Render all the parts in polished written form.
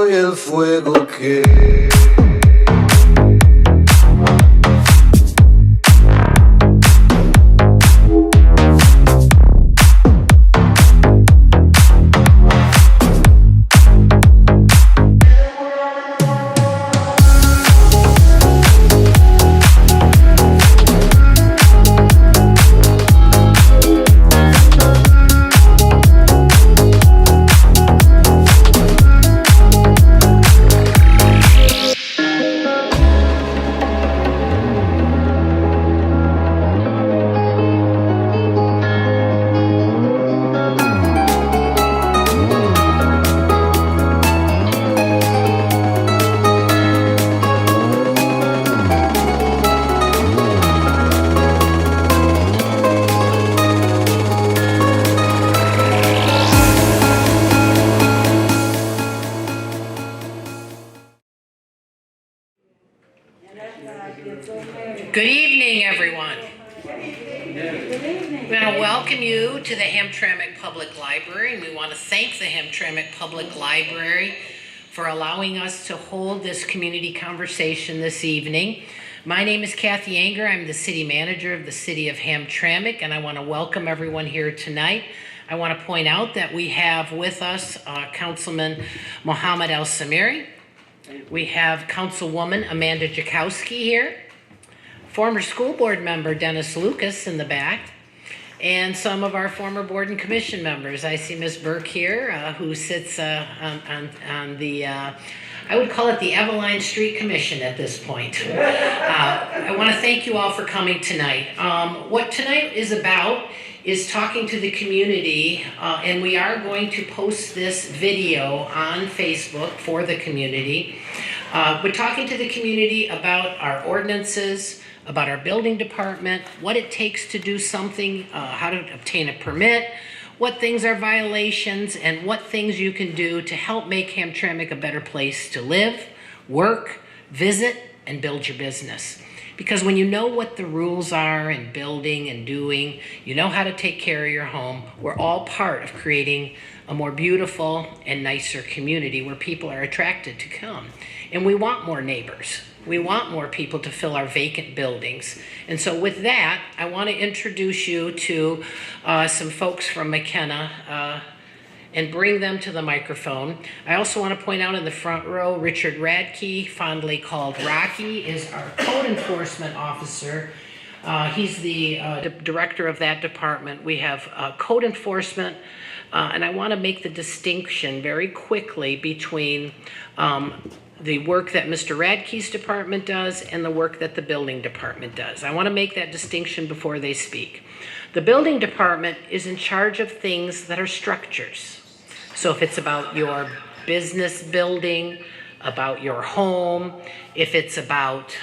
soy el fuego que... Good evening, everyone. We want to welcome you to the Hamtramck Public Library, and we want to thank the Hamtramck Public Library for allowing us to hold this community conversation this evening. My name is Kathy Anger. I'm the city manager of the city of Hamtramck, and I want to welcome everyone here tonight. I want to point out that we have with us Councilman Mohammed El-Samiri. We have Councilwoman Amanda Jakowski here, former school board member Dennis Lucas in the back, and some of our former board and commission members. I see Ms. Burke here, who sits on the, I would call it the Eveline Street Commission at this point. I want to thank you all for coming tonight. What tonight is about is talking to the community, and we are going to post this video on Facebook for the community. We're talking to the community about our ordinances, about our building department, what it takes to do something, how to obtain a permit, what things are violations, and what things you can do to help make Hamtramck a better place to live, work, visit, and build your business. Because when you know what the rules are in building and doing, you know how to take care of your home, we're all part of creating a more beautiful and nicer community where people are attracted to come. And we want more neighbors. We want more people to fill our vacant buildings. And so with that, I want to introduce you to some folks from McKenna and bring them to the microphone. I also want to point out in the front row, Richard Radke, fondly called Rocky, is our code enforcement officer. He's the director of that department. We have code enforcement, and I want to make the distinction very quickly between the work that Mr. Radke's department does and the work that the building department does. I want to make that distinction before they speak. The building department is in charge of things that are structures. So if it's about your business building, about your home, if it's about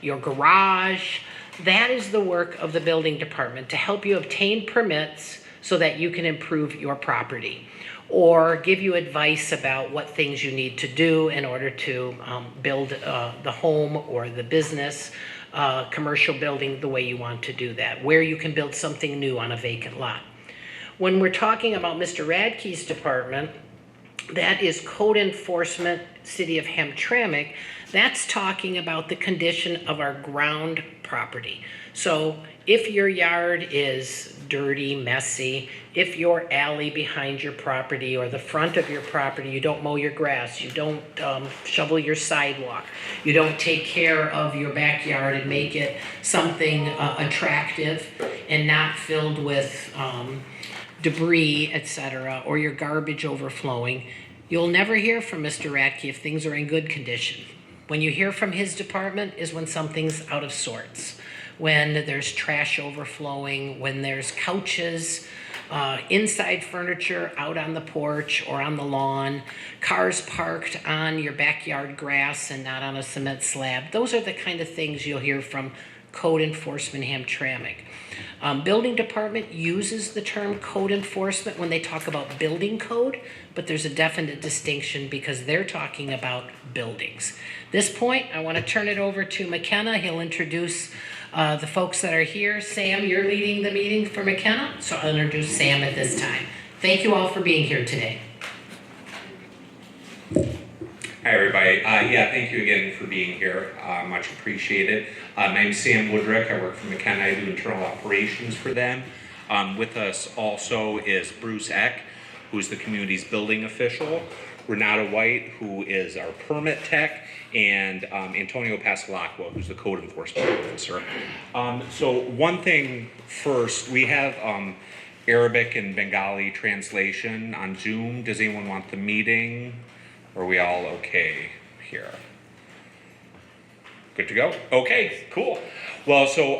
your garage, that is the work of the building department to help you obtain permits so that you can improve your property, or give you advice about what things you need to do in order to build the home or the business, commercial building the way you want to do that, where you can build something new on a vacant lot. When we're talking about Mr. Radke's department, that is code enforcement, City of Hamtramck. That's talking about the condition of our ground property. So if your yard is dirty, messy, if your alley behind your property or the front of your property, you don't mow your grass, you don't shovel your sidewalk, you don't take care of your backyard and make it something attractive and not filled with debris, etc., or your garbage overflowing, you'll never hear from Mr. Radke if things are in good condition. When you hear from his department is when something's out of sorts, when there's trash overflowing, when there's couches, inside furniture out on the porch or on the lawn, cars parked on your backyard grass and not on a cement slab. Those are the kind of things you'll hear from Code Enforcement Hamtramck. Building department uses the term code enforcement when they talk about building code, but there's a definite distinction because they're talking about buildings. This point, I want to turn it over to McKenna. He'll introduce the folks that are here. Sam, you're leading the meeting for McKenna, so I'll introduce Sam at this time. Thank you all for being here today. Hi, everybody. Yeah, thank you again for being here. Much appreciated. My name is Sam Woodrick. I work for McKenna. I do internal operations for them. With us also is Bruce Eck, who is the community's building official, Renata White, who is our permit tech, and Antonio Pasalacqua, who's the code enforcement officer. So one thing first, we have Arabic and Bengali translation on Zoom. Does anyone want the meeting? Or are we all okay here? Good to go? Okay, cool. Well, so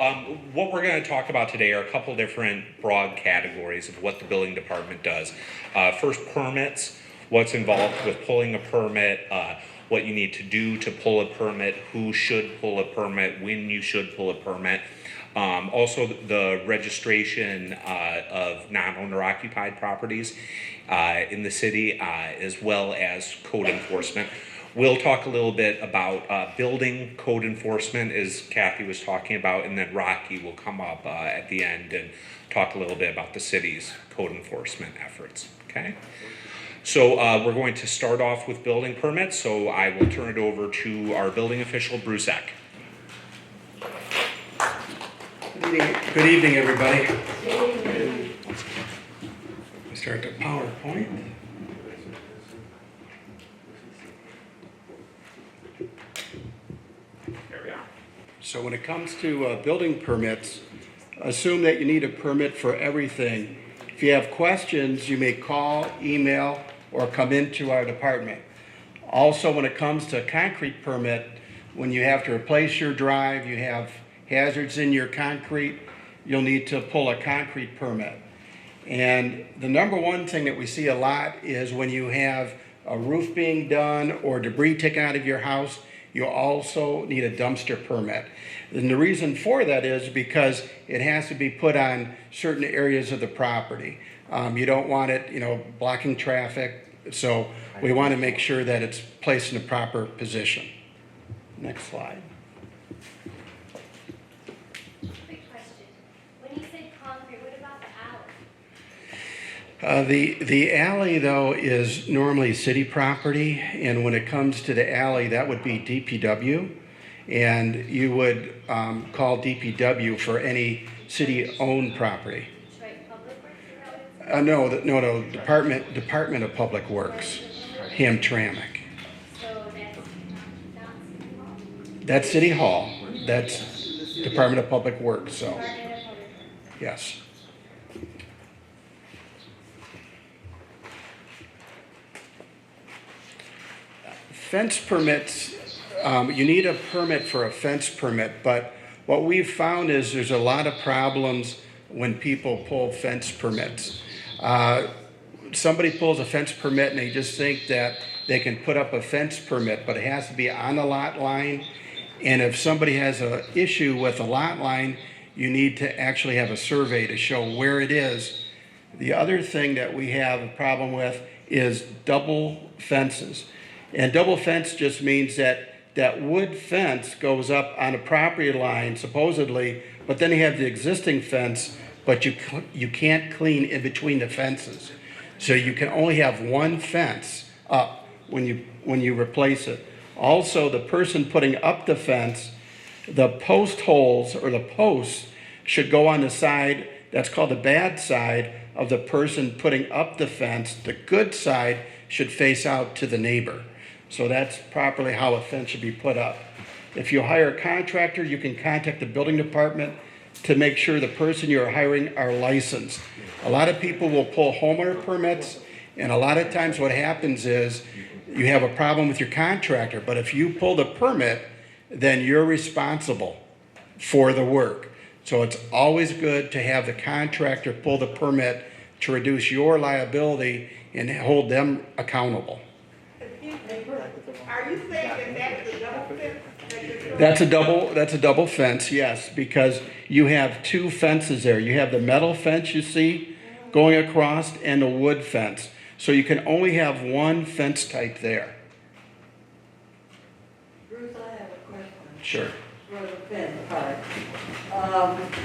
what we're going to talk about today are a couple different broad categories of what the building department does. First, permits, what's involved with pulling a permit, what you need to do to pull a permit, who should pull a permit, when you should pull a permit. Also, the registration of non-owner occupied properties in the city, as well as code enforcement. We'll talk a little bit about building code enforcement, as Kathy was talking about, and then Rocky will come up at the end and talk a little bit about the city's code enforcement efforts. Okay? So we're going to start off with building permits, so I will turn it over to our building official, Bruce Eck. Good evening, everybody. We start the PowerPoint. There we are. So when it comes to building permits, assume that you need a permit for everything. If you have questions, you may call, email, or come into our department. Also, when it comes to a concrete permit, when you have to replace your drive, you have hazards in your concrete, you'll need to pull a concrete permit. And the number one thing that we see a lot is when you have a roof being done or debris taken out of your house, you also need a dumpster permit. And the reason for that is because it has to be put on certain areas of the property. You don't want it, blocking traffic. So we want to make sure that it's placed in the proper position. Next slide. The alley, though, is normally city property, and when it comes to the alley, that would be DPW, and you would call DPW for any city-owned property. No, Department of Public Works, Hamtramck. So that's City Hall? That's City Hall. That's Department of Public Works, so, yes. Fence permits, you need a permit for a fence permit, but what we've found is there's a lot of problems when people pull fence permits. Somebody pulls a fence permit and they just think that they can put up a fence permit, but it has to be on the lot line. And if somebody has an issue with a lot line, you need to actually have a survey to show where it is. The other thing that we have a problem with is double fences. And double fence just means that that wood fence goes up on a property line, supposedly, but then you have the existing fence, but you can't clean in between the fences. So you can only have one fence up when you replace it. Also, the person putting up the fence, the post holes or the posts should go on the side, that's called the bad side of the person putting up the fence. The good side should face out to the neighbor. So that's properly how a fence should be put up. If you hire a contractor, you can contact the building department to make sure the person you're hiring are licensed. A lot of people will pull homeowner permits, and a lot of times what happens is you have a problem with your contractor, but if you pull the permit, then you're responsible for the work. So it's always good to have the contractor pull the permit to reduce your liability and hold them accountable. Are you saying that that's a double fence? That's a double fence, yes, because you have two fences there. You have the metal fence you see going across and the wood fence. So you can only have one fence type there. Bruce, I have a question. Sure. For the fence part.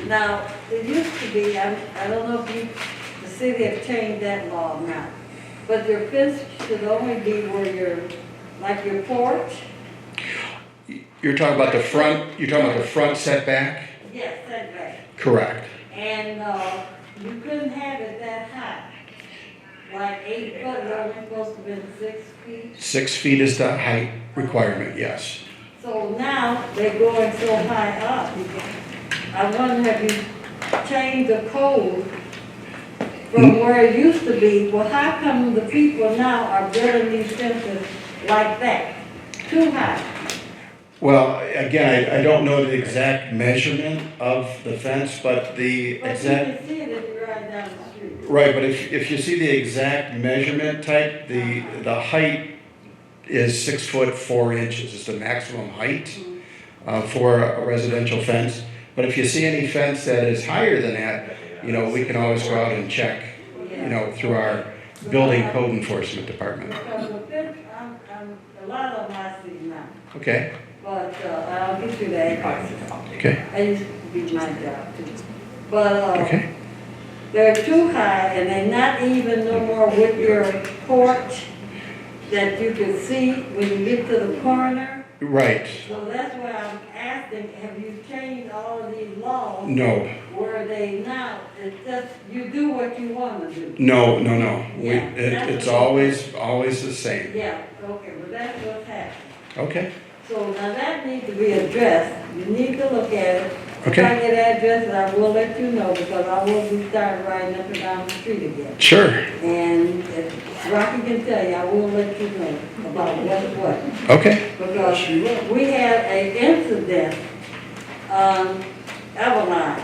Now, it used to be, I don't know if the city have changed that law now, but your fence should only be where your like your porch? You're talking about the front setback? Yes, setback. Correct. And, you couldn't have it that high. Like 8 foot, it only supposed to be 6 feet. 6 feet is the height requirement, yes. So now they're going so high up. I wonder, have you changed the code from where it used to be? Well, how come the people now are building these fences like that? Too high. Well, again, I don't know the exact measurement of the fence, but the But you exact, can see it if you ride down the street. right, but if you see the exact measurement type, the height is 6 foot 4 inches. It's the maximum height for a residential fence. But if you see any fence that is higher than that, we can always go out and check, through our building code enforcement department. Because the fence, a lot of them I see now. Okay, But, I'll get you the address. okay, I used to be my job too. But, okay. they're too high and they're not even no more with your porch that you can see when you get to the corner. Right. So that's why I'm asking, have you changed all of these laws? No, Where they now, it's just, you do what you want to do. no. Yeah, that's It's what- always the same. Yeah, okay, but that's what's happening. Okay, So now that needs to be addressed. You need to look at it. If Okay. I get addressed, I will let you know because I will be starting riding up and down the street again. sure. And if Rocky can tell you, I will let you know about what's what. Okay, Because we had an incident on Avalon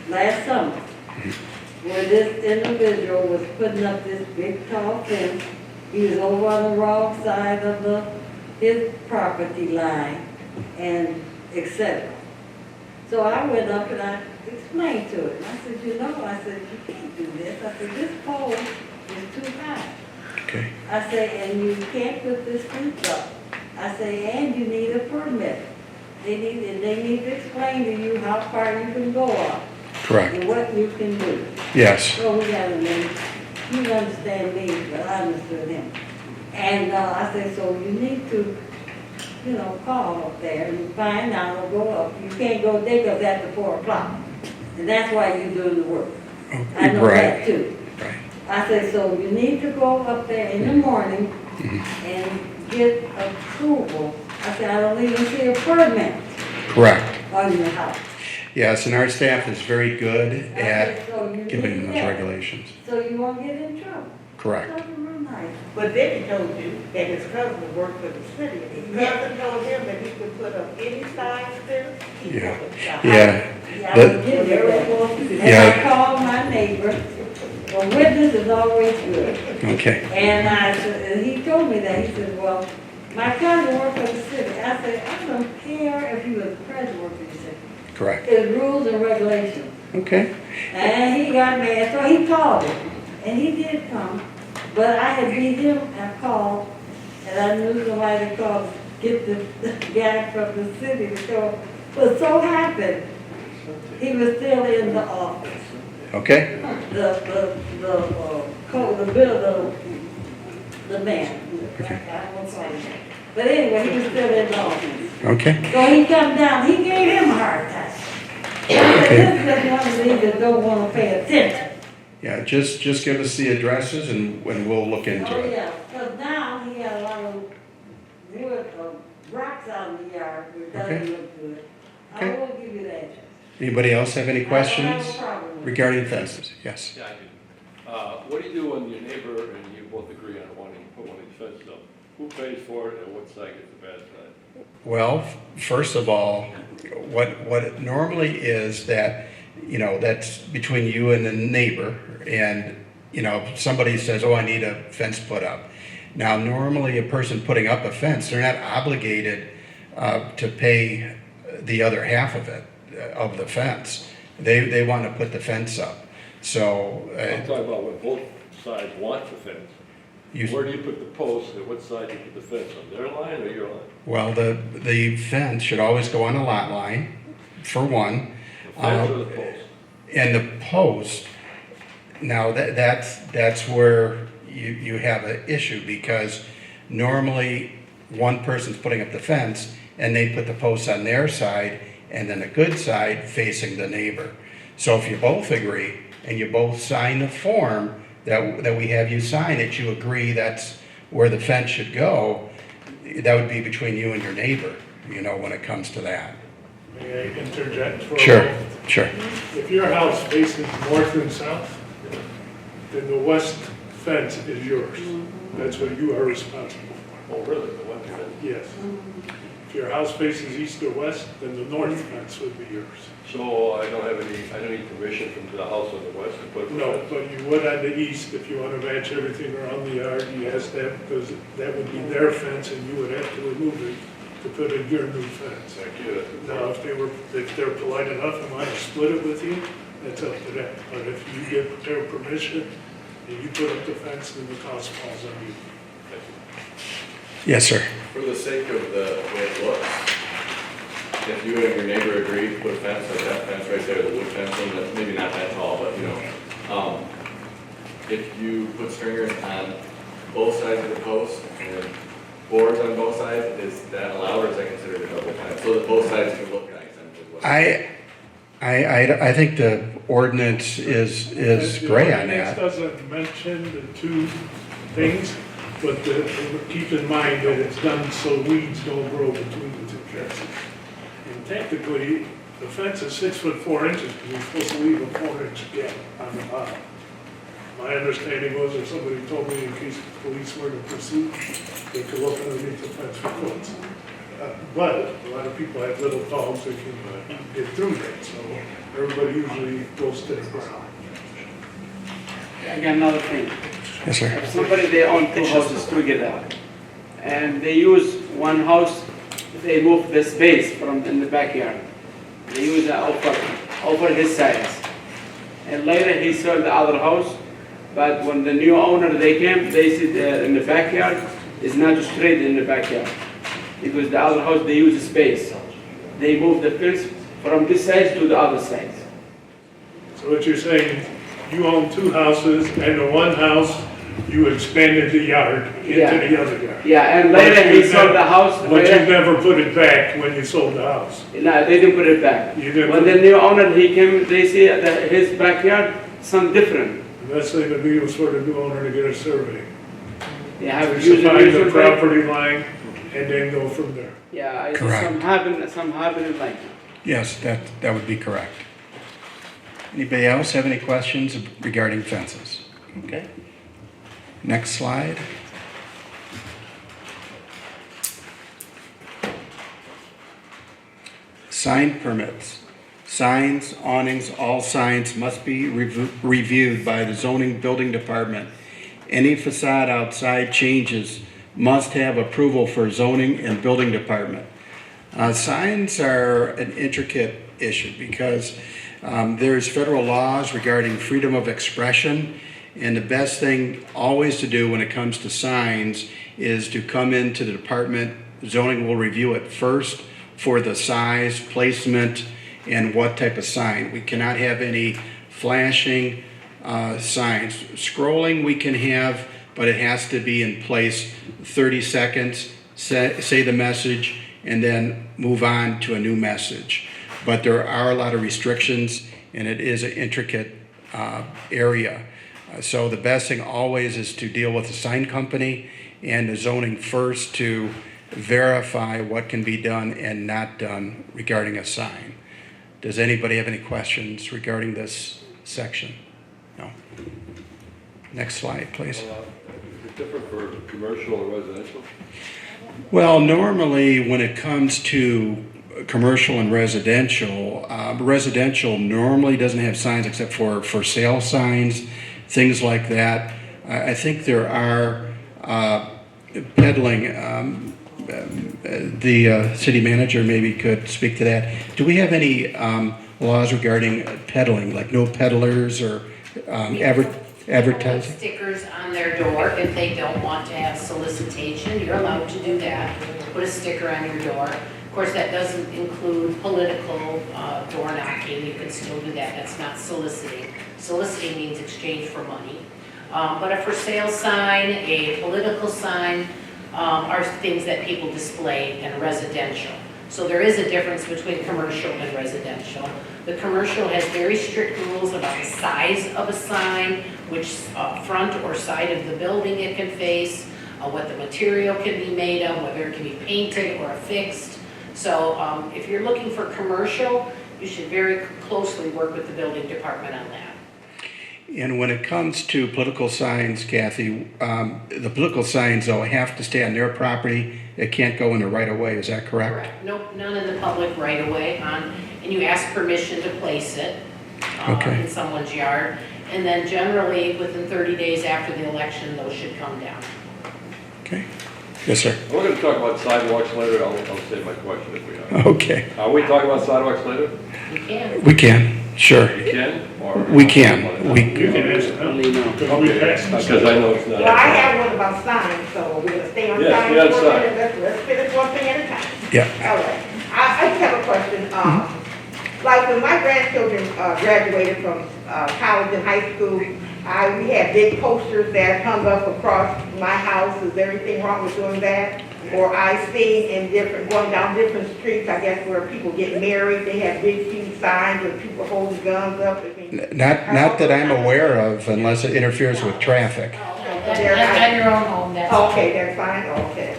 last summer where this individual was putting up this big tall fence. He was over on the wrong side of his property line and et cetera. So I went up and I explained to it. I said, you can't do this. I said, this pole is too high. okay, I say, and you can't put this fence up. I say, and you need a permit. They need to explain to you how far you can go up correct. and what you can do. Yes, So we got to make, he didn't understand me, but I understood him. And I said, so you need to, call up there and find out or go up. You can't go there because after 4 o'clock. And that's why you're doing the work. I know that right, too. right. I said, so you need to go up there in the morning and get approval. I said, I don't even see a permit Correct. on your house. Yes, and our staff is very good I at said, so you giving need those that, regulations. so you won't get in trouble. Correct. That's real nice. But then he told you that his cousin worked for the city. His cousin told him that he could put up any size fence. He Yeah. could put up. Yeah, Yeah, I But- was getting there. And Yeah. I called my neighbor. A witness is always good. okay, And and he told me that. He said, well, my cousin worked for the city. I said, I don't care if he was president working for the city. correct. There's rules and regulations. Okay, And he got mad, so he called him. And he did come. But I had beat him and called, and I knew somebody called, get the guy from the city to show. But so happened, he was still in the office. okay, The man. I won't call him. But anyway, he was still in the office. okay, So he come down, he gave him a hard time. I said, this is just one of these that don't want to pay attention. yeah, just give us the addresses and we'll look into Oh, it. yeah, because now he had a lot of wood, rocks out in the yard, which doesn't Okay. look good. I Okay. will give you that. Anybody else have any I don't have questions a problem with it. regarding fences? Yes. Yeah, I do. What do you do when your neighbor and you both agree on wanting to put one of these fences up? Who pays for it and what side gets the bad side? Well, first of all, what it normally is that, that's between you and the neighbor, and, somebody says, oh, I need a fence put up. Now, normally a person putting up a fence, they're not obligated to pay the other half of it, of the fence. They want to put the fence up. So, I'm talking about when both sides want the fence. Where do you put the post and what side do you put the fence on? Their line or your line? well, the fence should always go on a lot line, for one. The fence or the post? And the post, now that's where you have an issue because Normally, one person's putting up the fence and they put the posts on their side and then the good side facing the neighbor. So if you both agree and you both sign the form that we have you sign, that you agree that's where the fence should go, that would be between you and your neighbor, you know, when it comes to that. May I interject for a Sure, moment? sure. If your house faces north and south, then the west fence is yours. That's what you are responsible Oh, really? The one fence? for. Yes. If your house faces east or west, then the north fence would be yours. So I don't need permission from the house on the west to put. No, but you would on the east, if you want to match everything around the yard, you ask that, because that would be their fence and you would have to remove it to put in your new fence. Thank you. Now, if they're polite enough and want to split it with you, that's up to them. But if you get their permission and you put up the fence, then the cost falls on you. Yes, sir. For the sake of the way it looks, if you and your neighbor agree to put a fence like that fence right there, the wood fencing, that's maybe not that tall, but you know, if you put stringers on both sides of the post and boards on both sides, is that allowed or is that considered a double fence? So that both sides can look nice and I think the ordinance is gray on The ordinance that. doesn't mention the two things, but keep in mind that it's done so weeds don't grow between the two fences. And technically, the fence is 6'4" because you're supposed to leave a 4-inch gap on the bottom. My understanding was, or somebody told me, in case the police were to pursue, they could look underneath the fence for foot. But a lot of people have little dogs that can get through that, so everybody usually goes to the ground. I got another thing. Yes, sir. If somebody, they own two houses together, and they use one house, they move the space from in the backyard. They use the over his size. And later he sold the other house, but when the new owner, they came, they see in the backyard, it's not straight in the backyard. Because the other house, they use the space. They move the fence from this side to the other side. So what you're saying, you own two houses, and the one house, you expanded the yard into the other yard. Yeah, and later he sold the house. But you never put it back when you sold the house. No, they didn't put it back. You didn't When put the new owner, he came, they see that his backyard, some different. Unless they would be for the new owner to get a survey. They have To used find the it. property line, and then go from there. Yeah, Correct. some happen like that. Yes, that would be correct. Anybody else have any questions regarding fences? Okay. Next slide. Sign permits. Signs, awnings, all signs must be reviewed by the zoning building department. Any facade outside changes must have approval for zoning and building department. Signs are an intricate issue because there's federal laws regarding freedom of expression, and the best thing always to do when it comes to signs is to come into the department. Zoning will review it first for the size, placement, and what type of sign. We cannot have any flashing signs. Scrolling we can have, but it has to be in place 30 seconds, say the message, and then move on to a new message. But there are a lot of restrictions, and it is an intricate area. So the best thing always is to deal with the sign company and the zoning first to verify what can be done and not done regarding a sign. Does anybody have any questions regarding this section? No. Next slide, please. Is it different for commercial or residential? Well, normally when it comes to commercial and residential, residential normally doesn't have signs except for sale signs, things like that. I think there are peddling. The city manager maybe could speak to that. Do we have any laws regarding peddling, like no peddlers or advertising? Stickers on their door if they don't want to have solicitation. You're allowed to do that. Put a sticker on your door. Of course, that doesn't include political door knocking. You can still do that. That's not soliciting. Soliciting means exchange for money. But a for sale sign, a political sign, are things that people display in residential. So there is a difference between commercial and residential. The commercial has very strict rules about the size of a sign, which front or side of the building it can face, what the material can be made of, whether it can be painted or affixed. So if you're looking for commercial, you should very closely work with the building department on that. And when it comes to political signs, Kathy, the political signs, though, have to stay on their property. It can't go in the right of way, is that correct? Correct. Nope, none in the public right of way on, and you ask permission to place it Okay. in someone's yard. And then generally, within 30 days after the election, those should come down. Okay. Yes, sir. We're gonna talk about sidewalks later, I'll save my question if we are. Okay. Are we talking about sidewalks later? You can. We can, sure. You can, or? We can. You can ask them, because we passed this. Because I know it's not. Well, I have one about signs, so we're gonna stay on Yes, signs stay on for a signs. minute. Let's finish one thing at a time. Yeah. All right. I just have a question. Like when my grandchildren graduated from college and high school, we had big posters that hung up across my house. Is there anything wrong with doing that? Or I see going down different streets, I guess, where people get married, they have big, huge signs with people holding guns up. I mean, Not that I'm aware of, unless it interferes with traffic. That's on your own home, that's. Okay, that's fine, okay.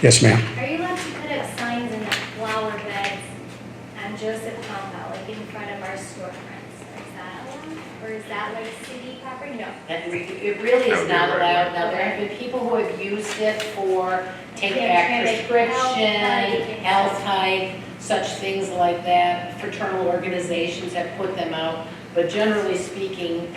Yes, ma'am. Are you allowed to put up signs in the flower beds on Joseph Compound, like in front of our storefronts? Is that allowed? Or is that like city property? No. It really is not allowed. Now, there have been people who have used it for take back prescription, health hike, such things like that. Fraternal organizations have put them out. But generally speaking,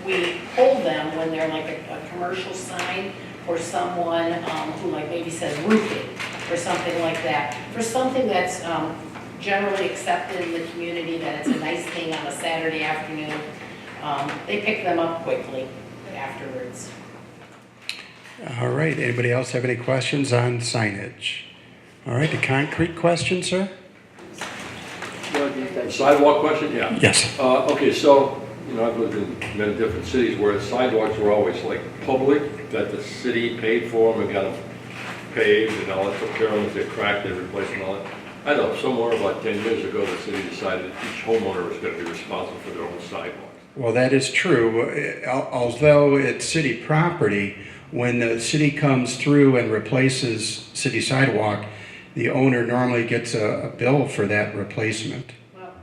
we hold them when they're like a commercial sign for someone who like maybe says roofing or something like that. For something that's generally accepted in the community, that it's a nice thing on a Saturday afternoon, they pick them up quickly afterwards. All right. Anybody else have any questions on signage? All right. The concrete question, sir? Sidewalk question, yeah. Yes. Okay, so, I've lived in many different cities where sidewalks were always like public, that the city paid for them and got them paved and all that, took care of them, if they cracked, they replaced them and all that. I know somewhere about 10 years ago, the city decided each homeowner was going to be responsible for their own sidewalks. Well, that is true. Although it's city property, when the city comes through and replaces city sidewalk, the owner normally gets a bill for that replacement. Well,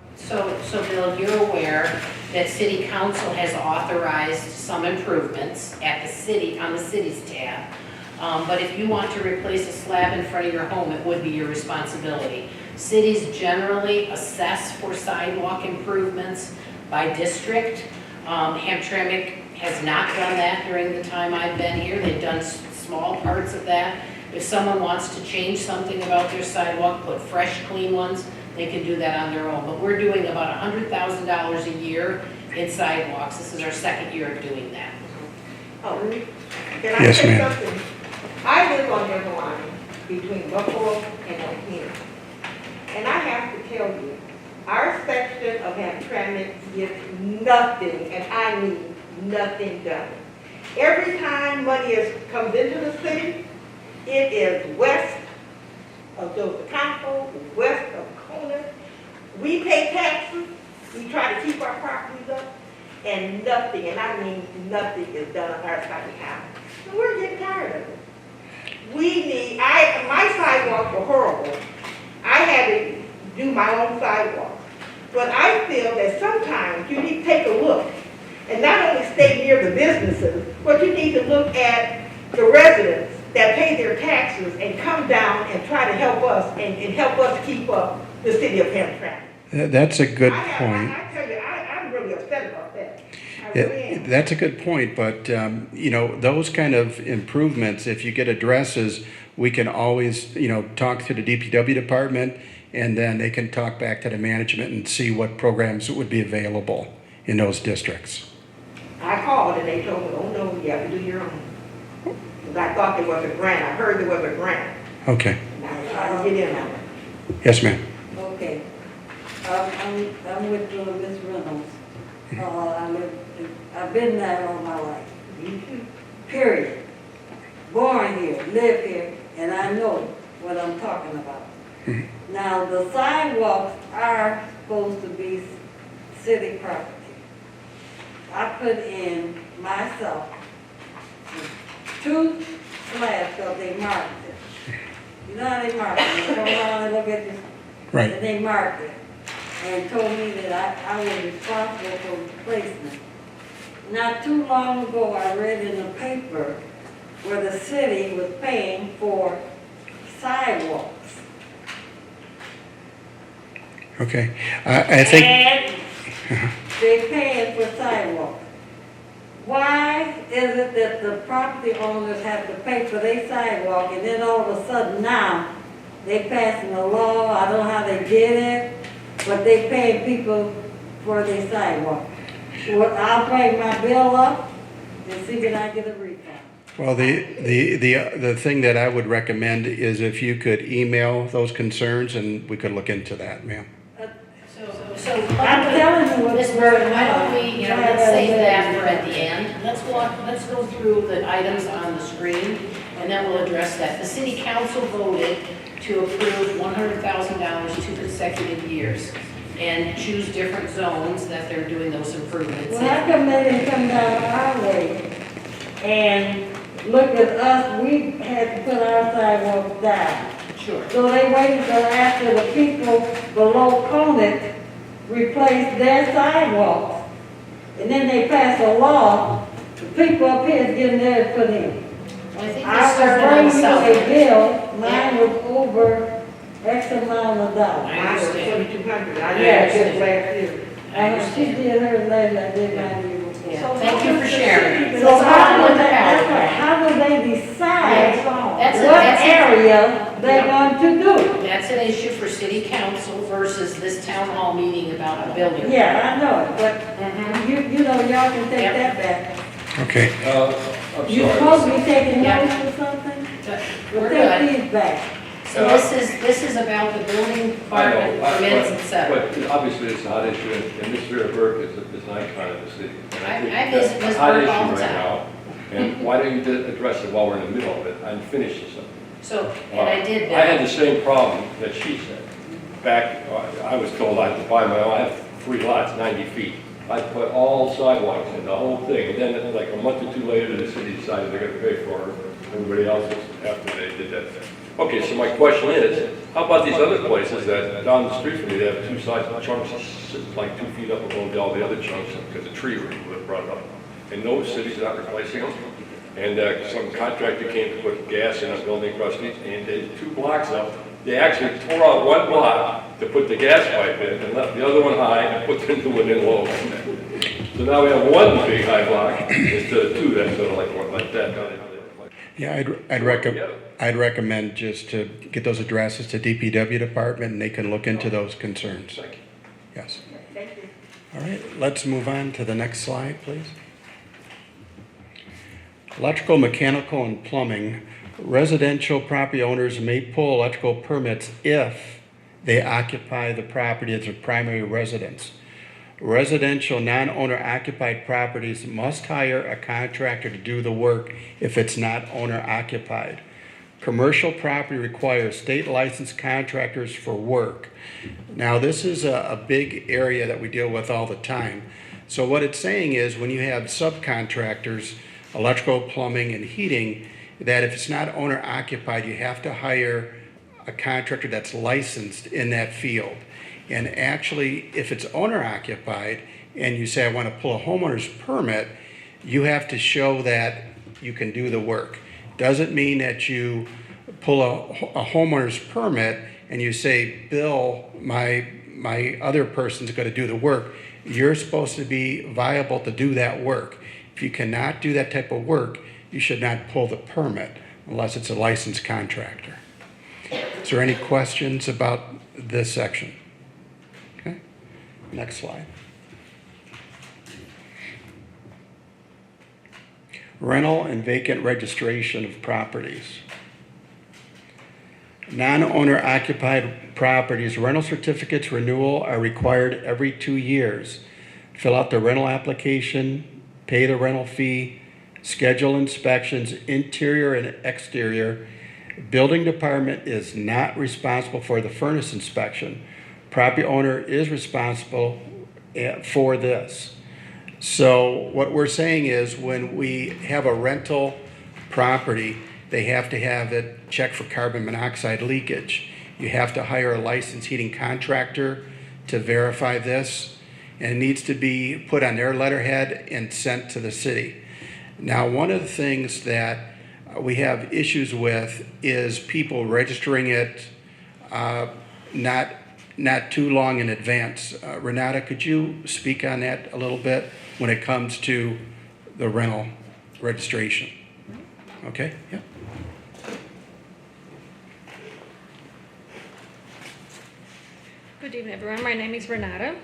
so Bill, you're aware that City Council has authorized some improvements at the city, on the city's tab. But if you want to replace a slab in front of your home, it would be your responsibility. Cities generally assess for sidewalk improvements by district. Hamtramck has not done that during the time I've been here. They've done small parts of that. If someone wants to change something about their sidewalk, put fresh, clean ones, they can do that on their own. But we're doing about $100,000 a year in sidewalks. This is our second year of doing that. Oh, can I Yes, say ma'am. something? I live on the line between Buffalo and O'Hare. And I have to tell you, our section of Hamtramck gets nothing, and I mean nothing done. Every time money comes into the city, it is west of Joseph Campo, west of Kona. We pay taxes, we try to keep our properties up, and nothing, and I mean nothing is done on our side of town. And we're getting tired of it. My sidewalks were horrible. I had to do my own sidewalks. But I feel that sometimes you need to take a look and not only stay near the businesses, but you need to look at the residents that pay their taxes and come down and try to help us and help us keep up the city of Hamtramck. That's a good point. I tell you, I'm really upset about that. I really am. That's a good point, but those kind of improvements, if you get addresses, we can always, talk to the DPW department, and then they can talk back to the management and see what programs would be available in those districts. I called and they told me, oh no, you have to do your own. Because I thought there was a grant, I heard there was a grant. Okay. And I was trying to get in on it. Yes, ma'am. Okay. I'm with Ms. Reynolds. I've been there all my life. Period. born here, live here, and I know what I'm talking about. Now, the sidewalks are supposed to be city property. I put in myself 2 slabs, because they marked it. You know how they mark it? You come around and look at this, Right. and they marked it, and told me that I was responsible for replacement. Not too long ago, I read in the paper where the city was paying for sidewalks. Okay. I think, And they paying for sidewalks. Why is it that the property owners have to pay for their sidewalk, and then all of a sudden now, they passing a law, I don't know how they did it, but they pay people for their sidewalk? Well, I'll bring my bill up and see can I get a refund. well, the thing that I would recommend is if you could email those concerns and we could look into that, ma'am. So, I'm telling you what. Ms. Burton, why don't we, let's save that for at the end. Let's go through the items on the screen, and then we'll address that. The city council voted to approve $100,000 2 consecutive years and choose different zones that they're doing those improvements Well, how come they didn't come down our way and look at us, we had to put our sidewalks down. Sure. So they waited till after the people below Conant replaced their sidewalks. And then they passed a law, the people up here is getting theirs put in. Well, I think I we will started on bring the you south. a bill, mine was over X amount of dollars. Mine was 2,200, I Yeah, did it last year. She did hers later, I did mine year before. Yeah, thank you for sharing. So how would how do they decide That's what area they're going to do? That's an issue for city council versus this town hall meeting about a building. Yeah, I know it, but you know, y'all can take Yep. that back. Okay. I'm You sorry. supposed to be taking Yeah. notes or something? But Well, we're take good. these back. So this is about the building department, permits, et cetera. But obviously it's a hot issue, and Ms. Vera Burke is an icon of the city. And I think visit that's Ms. a hot Burke issue all the right time. now. And why don't you address it while we're in the middle of it and finish this up? So, and I did I had that. the same problem that she said. Back, I was told I had to buy my own, I have 3 lots, 90 feet. I put all sidewalks in, the whole thing, and then like a month or 2 later, the city decided they're gonna pay for everybody else's after they did that thing. Okay, so my question is, how about these other places that down the street from me, they have 2 side chunks, like 2 feet up above all the other chunks, because a tree was brought up. And no city's not replacing them. And some contractor came to put gas in a building across the street, and they 2 blocks up. They actually tore out 1 block to put the gas pipe in, and left the other one high, and put the new one in low. So now we have 1 big high block instead of 2 that sort of like that. Yeah, I'd recommend just to get those addresses to DPW department and they can look into those concerns. Yes. Thank you. All right, let's move on to the next slide, please. Electrical, mechanical, and plumbing. Residential property owners may pull electrical permits if they occupy the property as a primary residence. Residential non-owner occupied properties must hire a contractor to do the work if it's not owner occupied. Commercial property requires state licensed contractors for work. Now, this is a big area that we deal with all the time. So what it's saying is when you have subcontractors, electrical, plumbing, and heating, that if it's not owner occupied, you have to hire a contractor that's licensed in that field. And actually, if it's owner occupied and you say, I want to pull a homeowner's permit, you have to show that you can do the work. Doesn't mean that you pull a homeowner's permit and you say, Bill, my other person's going to do the work. You're supposed to be viable to do that work. If you cannot do that type of work, you should not pull the permit unless it's a licensed contractor. Is there any questions about this section? Okay, next slide. Rental and vacant registration of properties. Non-owner occupied properties, rental certificates renewal are required every 2 years. Fill out the rental application, pay the rental fee, schedule inspections, interior and exterior. Building department is not responsible for the furnace inspection. Property owner is responsible for this. So what we're saying is when we have a rental property, they have to have it checked for carbon monoxide leakage. You have to hire a licensed heating contractor to verify this, and it needs to be put on their letterhead and sent to the city. Now, one of the things that we have issues with is people registering it not too long in advance. Renata, could you speak on that a little bit when it comes to the rental registration? Okay, yeah. Good evening, everyone. My name is Renata.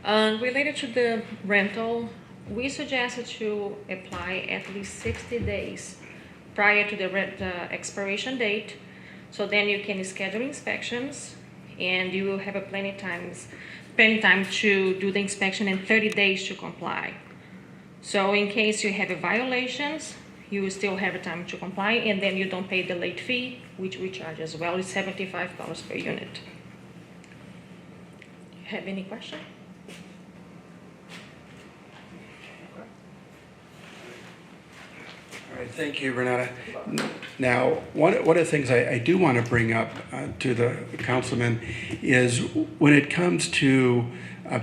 Related to the rental, we suggested to apply at least 60 days prior to the expiration date, so then you can schedule inspections and you will have plenty time to do the inspection and 30 days to comply. So in case you have violations, you will still have time to comply, and then you don't pay the late fee, which we charge as well. It's $75 per unit. Have any question? All right, thank you, Renata. Now, one of the things I do want to bring up to the councilman is when it comes to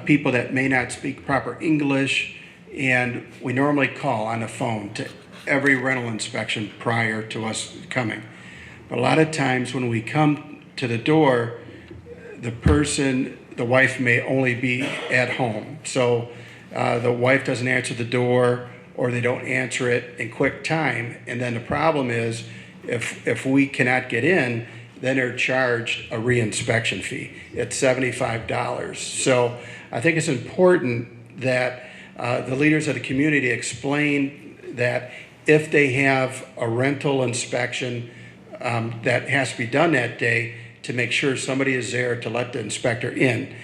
people that may not speak proper English, and we normally call on the phone to every rental inspection prior to us coming. But a lot of times when we come to the door, the wife may only be at home. So the wife doesn't answer the door, or they don't answer it in quick time. And then the problem is, if we cannot get in, then they're charged a reinspection fee. It's $75. So I think it's important that the leaders of the community explain that if they have a rental inspection that has to be done that day, to make sure somebody is there to let the inspector in.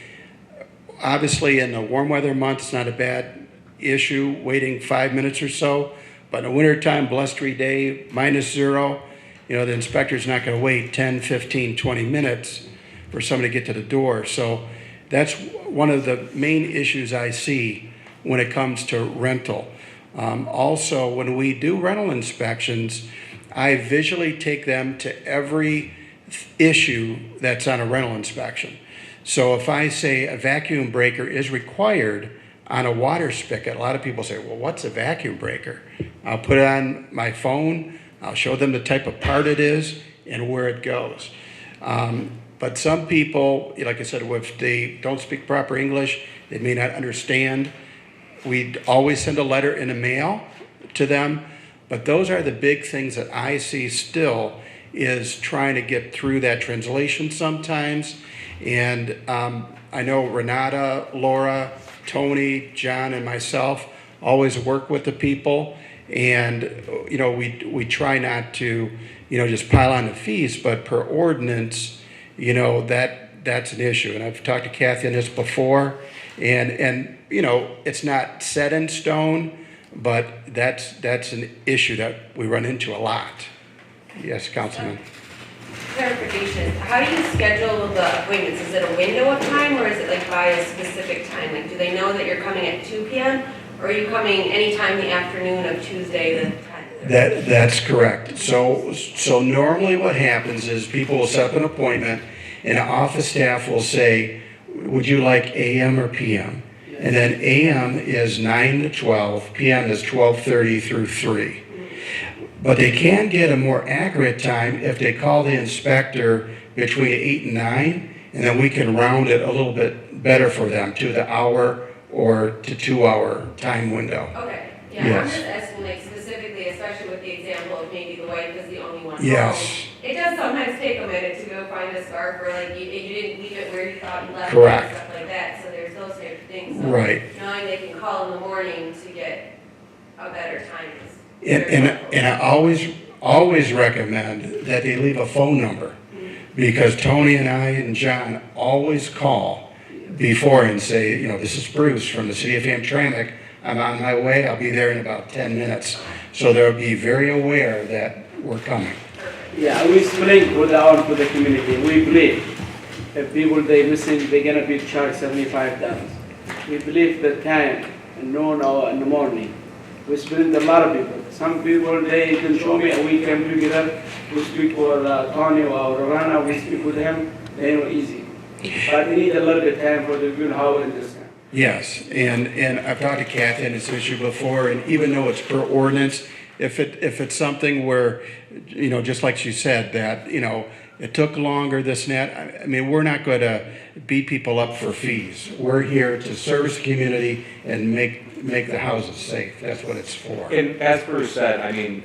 Obviously, in the warm weather months, it's not a bad issue, waiting 5 minutes or so. But in the wintertime, blustery day, -0, the inspector's not going to wait 10, 15, 20 minutes for somebody to get to the door. So that's one of the main issues I see when it comes to rental. Also, when we do rental inspections, I visually take them to every issue that's on a rental inspection. So if I say a vacuum breaker is required on a water spigot, a lot of people say, well, what's a vacuum breaker? I'll put it on my phone, I'll show them the type of part it is and where it goes. But some people, like I said, if they don't speak proper English, they may not understand. We always send a letter in the mail to them, but those are the big things that I see still, is trying to get through that translation sometimes. And I know Renata, Laura, Tony, John, and myself always work with the people, and we try not to just pile on the fees, but per ordinance, that's an issue. And I've talked to Kathy on this before, and it's not set in stone, but that's an issue that we run into a lot. Yes, Councilman. Clarification, how do you schedule the appointments? Is it a window of time, or is it like by a specific time? Like, do they know that you're coming at 2 p.m., or are you coming anytime the afternoon of Tuesday the 10th? That's correct. So normally what happens is people will set up an appointment, and the office staff will say, would you like AM or PM? And then AM is 9 to 12, PM is 12:30 through 3. But they can get a more accurate time if they call the inspector between 8 and 9, and then we can round it a little bit better for them to the hour or to 2 hour time window. Okay, yeah, Yes. I'm just asking like specifically, especially with the example of maybe the wife is the only one Yes. home. It does sometimes take a minute to go find a scarf, or like you didn't leave it where you thought you left it, Correct. and stuff like that, so there's those types of things. So Right. knowing they can call in the morning to get a better time is. And I always recommend that they leave a phone number, because Tony and I and John always call before and say, this is Bruce from the city of Hamtramck. I'm on my way, I'll be there in about 10 minutes. So they'll be very aware that we're coming. Yeah, we explain to the community. We believe if people they missing, they're gonna be charged $75. We believe the time, noon or in the morning. We spend a lot of people. Some people they can show me, we came together. We speak for Tony or Rana. We speak with him. They know easy. But we need a little bit of time for the good how it is. Yes, and I've talked to Kathy on this issue before, and even though it's per ordinance, if it's something where, you know, just like she said, that, you know, it took longer, this and that, I mean, we're not going to beat people up for fees. We're here to service the community and make the houses safe. That's what it's for. And as Bruce said, I mean,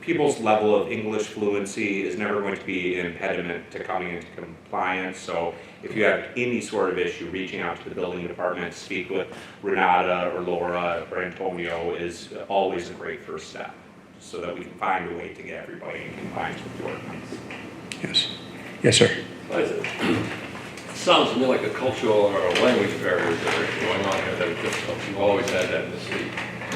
people's level of English fluency is never going to be an impediment to coming into compliance. So if you have any sort of issue, reaching out to the building department, speak with Renata or Laura or Antonio is always a great first step, so that we can find a way to get everybody in compliance with the ordinance. Yes. Yes, sir. Sounds to me like a cultural or a language barriers that are going on here that are difficult. We've always had that in the city.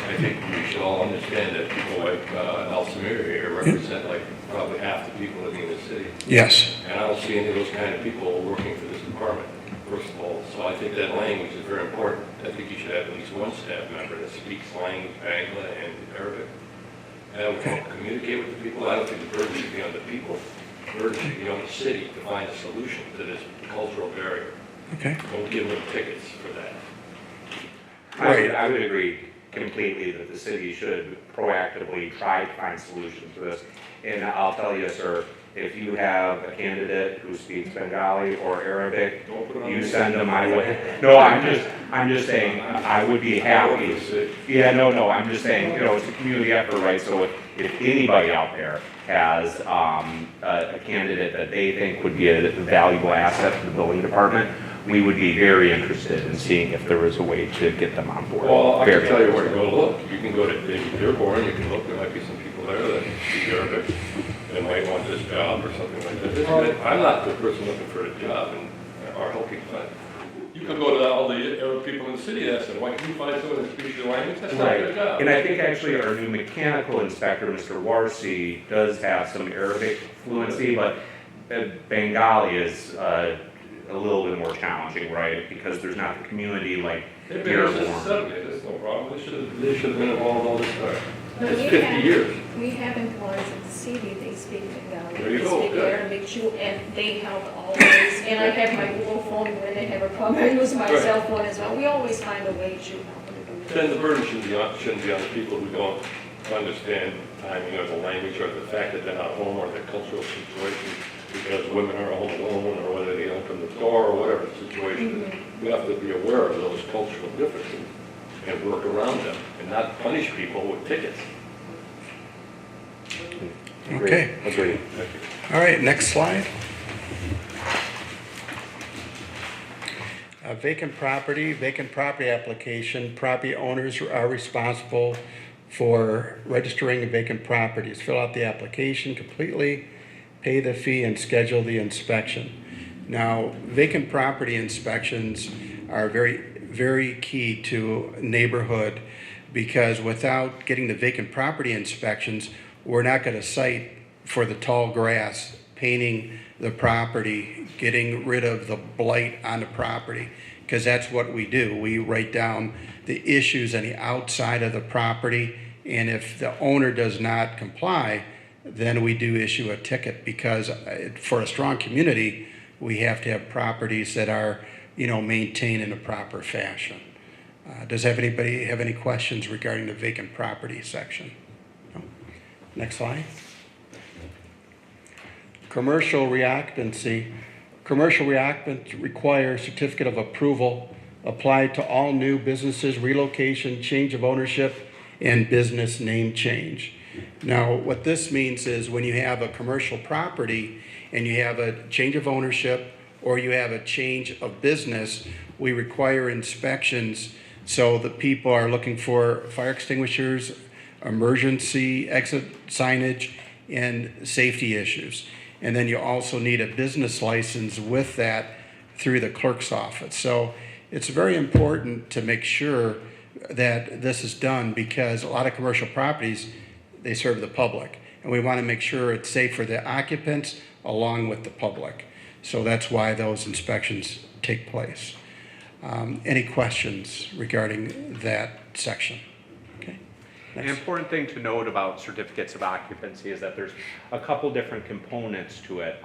I think we should all understand that people like Altamira here represent like probably half the people living in the city. Yes. And I don't see any of those kind of people working for this department, first of all. So I think that language is very important. I think you should have at least one staff member that speaks language, Bangla and Arabic. And that would help communicate with the people. I don't think the burden should be on the people. The burden should be on the city to find a solution to this cultural barrier. Okay. Don't give them tickets for that. I would agree completely that the city should proactively try to find solutions to this. And I'll tell you, sir, if you have a candidate who speaks Bengali or Arabic, you send them my way. No, I'm just saying, I would be happy. Yeah, no, I'm just saying, you know, it's a community effort, right? So if anybody out there has a candidate that they think would be a valuable asset to the building department, we would be very interested in seeing if there was a way to get them on board. Well, I can tell you where to go look. You can go to Dearborn, you can look, there might be some people there that speak Arabic that might want this job or something like that. I'm not the person looking for a job or helping find. You can go to all the Arab people in the city and ask them, why can't you find someone that speaks your language? That's not their job. And I think actually our new mechanical inspector, Mr. Warsi, does have some Arabic fluency, but Bengali is a little bit more challenging, right? Because there's not the community like Dearborn. There's no problem. They should have been involved all this time. No, It's 50 years. We have employees in the city, they speak Bengali, There you they go, speak good. Arabic too, and they help always. And I have my Google phone when they have a problem, I use my Right. cell phone as well. We always find a way to help them. Then the burden shouldn't be on the people who don't understand timing or the language or the fact that they're not home or the cultural situation because women are home alone or whether they open the door or whatever the situation is. We have to be aware of those cultural differences and work around them and not punish people with tickets. Okay. Agreed. Thank you. All right, next slide. Vacant property application. Property owners are responsible for registering vacant properties. Fill out the application completely, pay the fee, and schedule the inspection. Now, vacant property inspections are very, very key to neighborhood because without getting the vacant property inspections, we're not going to cite for the tall grass, painting the property, getting rid of the blight on the property, because that's what we do. We write down the issues on the outside of the property, and if the owner does not comply, then we do issue a ticket, because for a strong community, we have to have properties that are, maintained in a proper fashion. Does anybody have any questions regarding the vacant property section? No? Next slide. Commercial reoccupancy. Commercial reoccupancy requires certificate of approval applied to all new businesses, relocation, change of ownership, and business name change. Now, what this means is when you have a commercial property and you have a change of ownership or you have a change of business, we require inspections. So the people are looking for fire extinguishers, emergency exit signage, and safety issues. And then you also need a business license with that through the clerk's office. So it's very important to make sure, that this is done because a lot of commercial properties, they serve the public. And we want to make sure it's safe for the occupants along with the public. So that's why those inspections take place. Any questions regarding that section? Okay. An Next. important thing to note about certificates of occupancy is that there's a couple different components to it.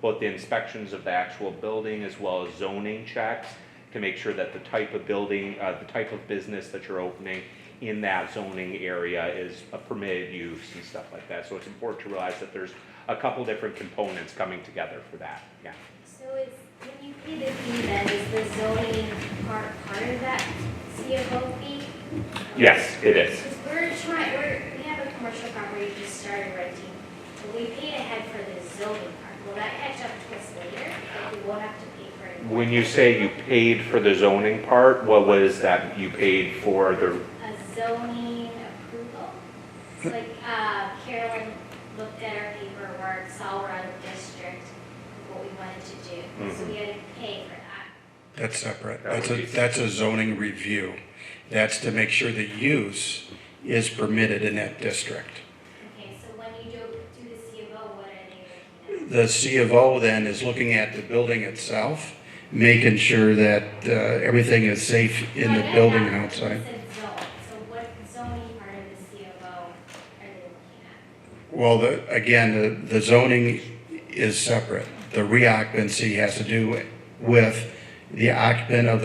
Both the inspections of the actual building as well as zoning checks to make sure that the type of building, the type of business that you're opening in that zoning area is a permitted use and stuff like that. So it's important to realize that there's a couple different components coming together for that, yeah. So is, when you pay the fee then, is the zoning part of that CFO fee? Yes, it is. Because we have a commercial property we just started renting, but we paid ahead for the zoning part. Will that catch up to us later? Like we won't have to pay for it? When you say you paid for the zoning part, what was that you paid for the? A zoning approval. So like, Carolyn looked at our paperwork, saw we're out of district, what we wanted to do. So we had to pay for that. That's separate. That's a zoning review. That's to make sure the use is permitted in that district. Okay, so when you do the C of O, what are they looking at? The C of O then is looking at the building itself, making sure that everything is safe in the building and outside. You said zone, so what zoning part of the C of O are they looking at? Well, the zoning is separate. The reoccupancy has to do with the occupant of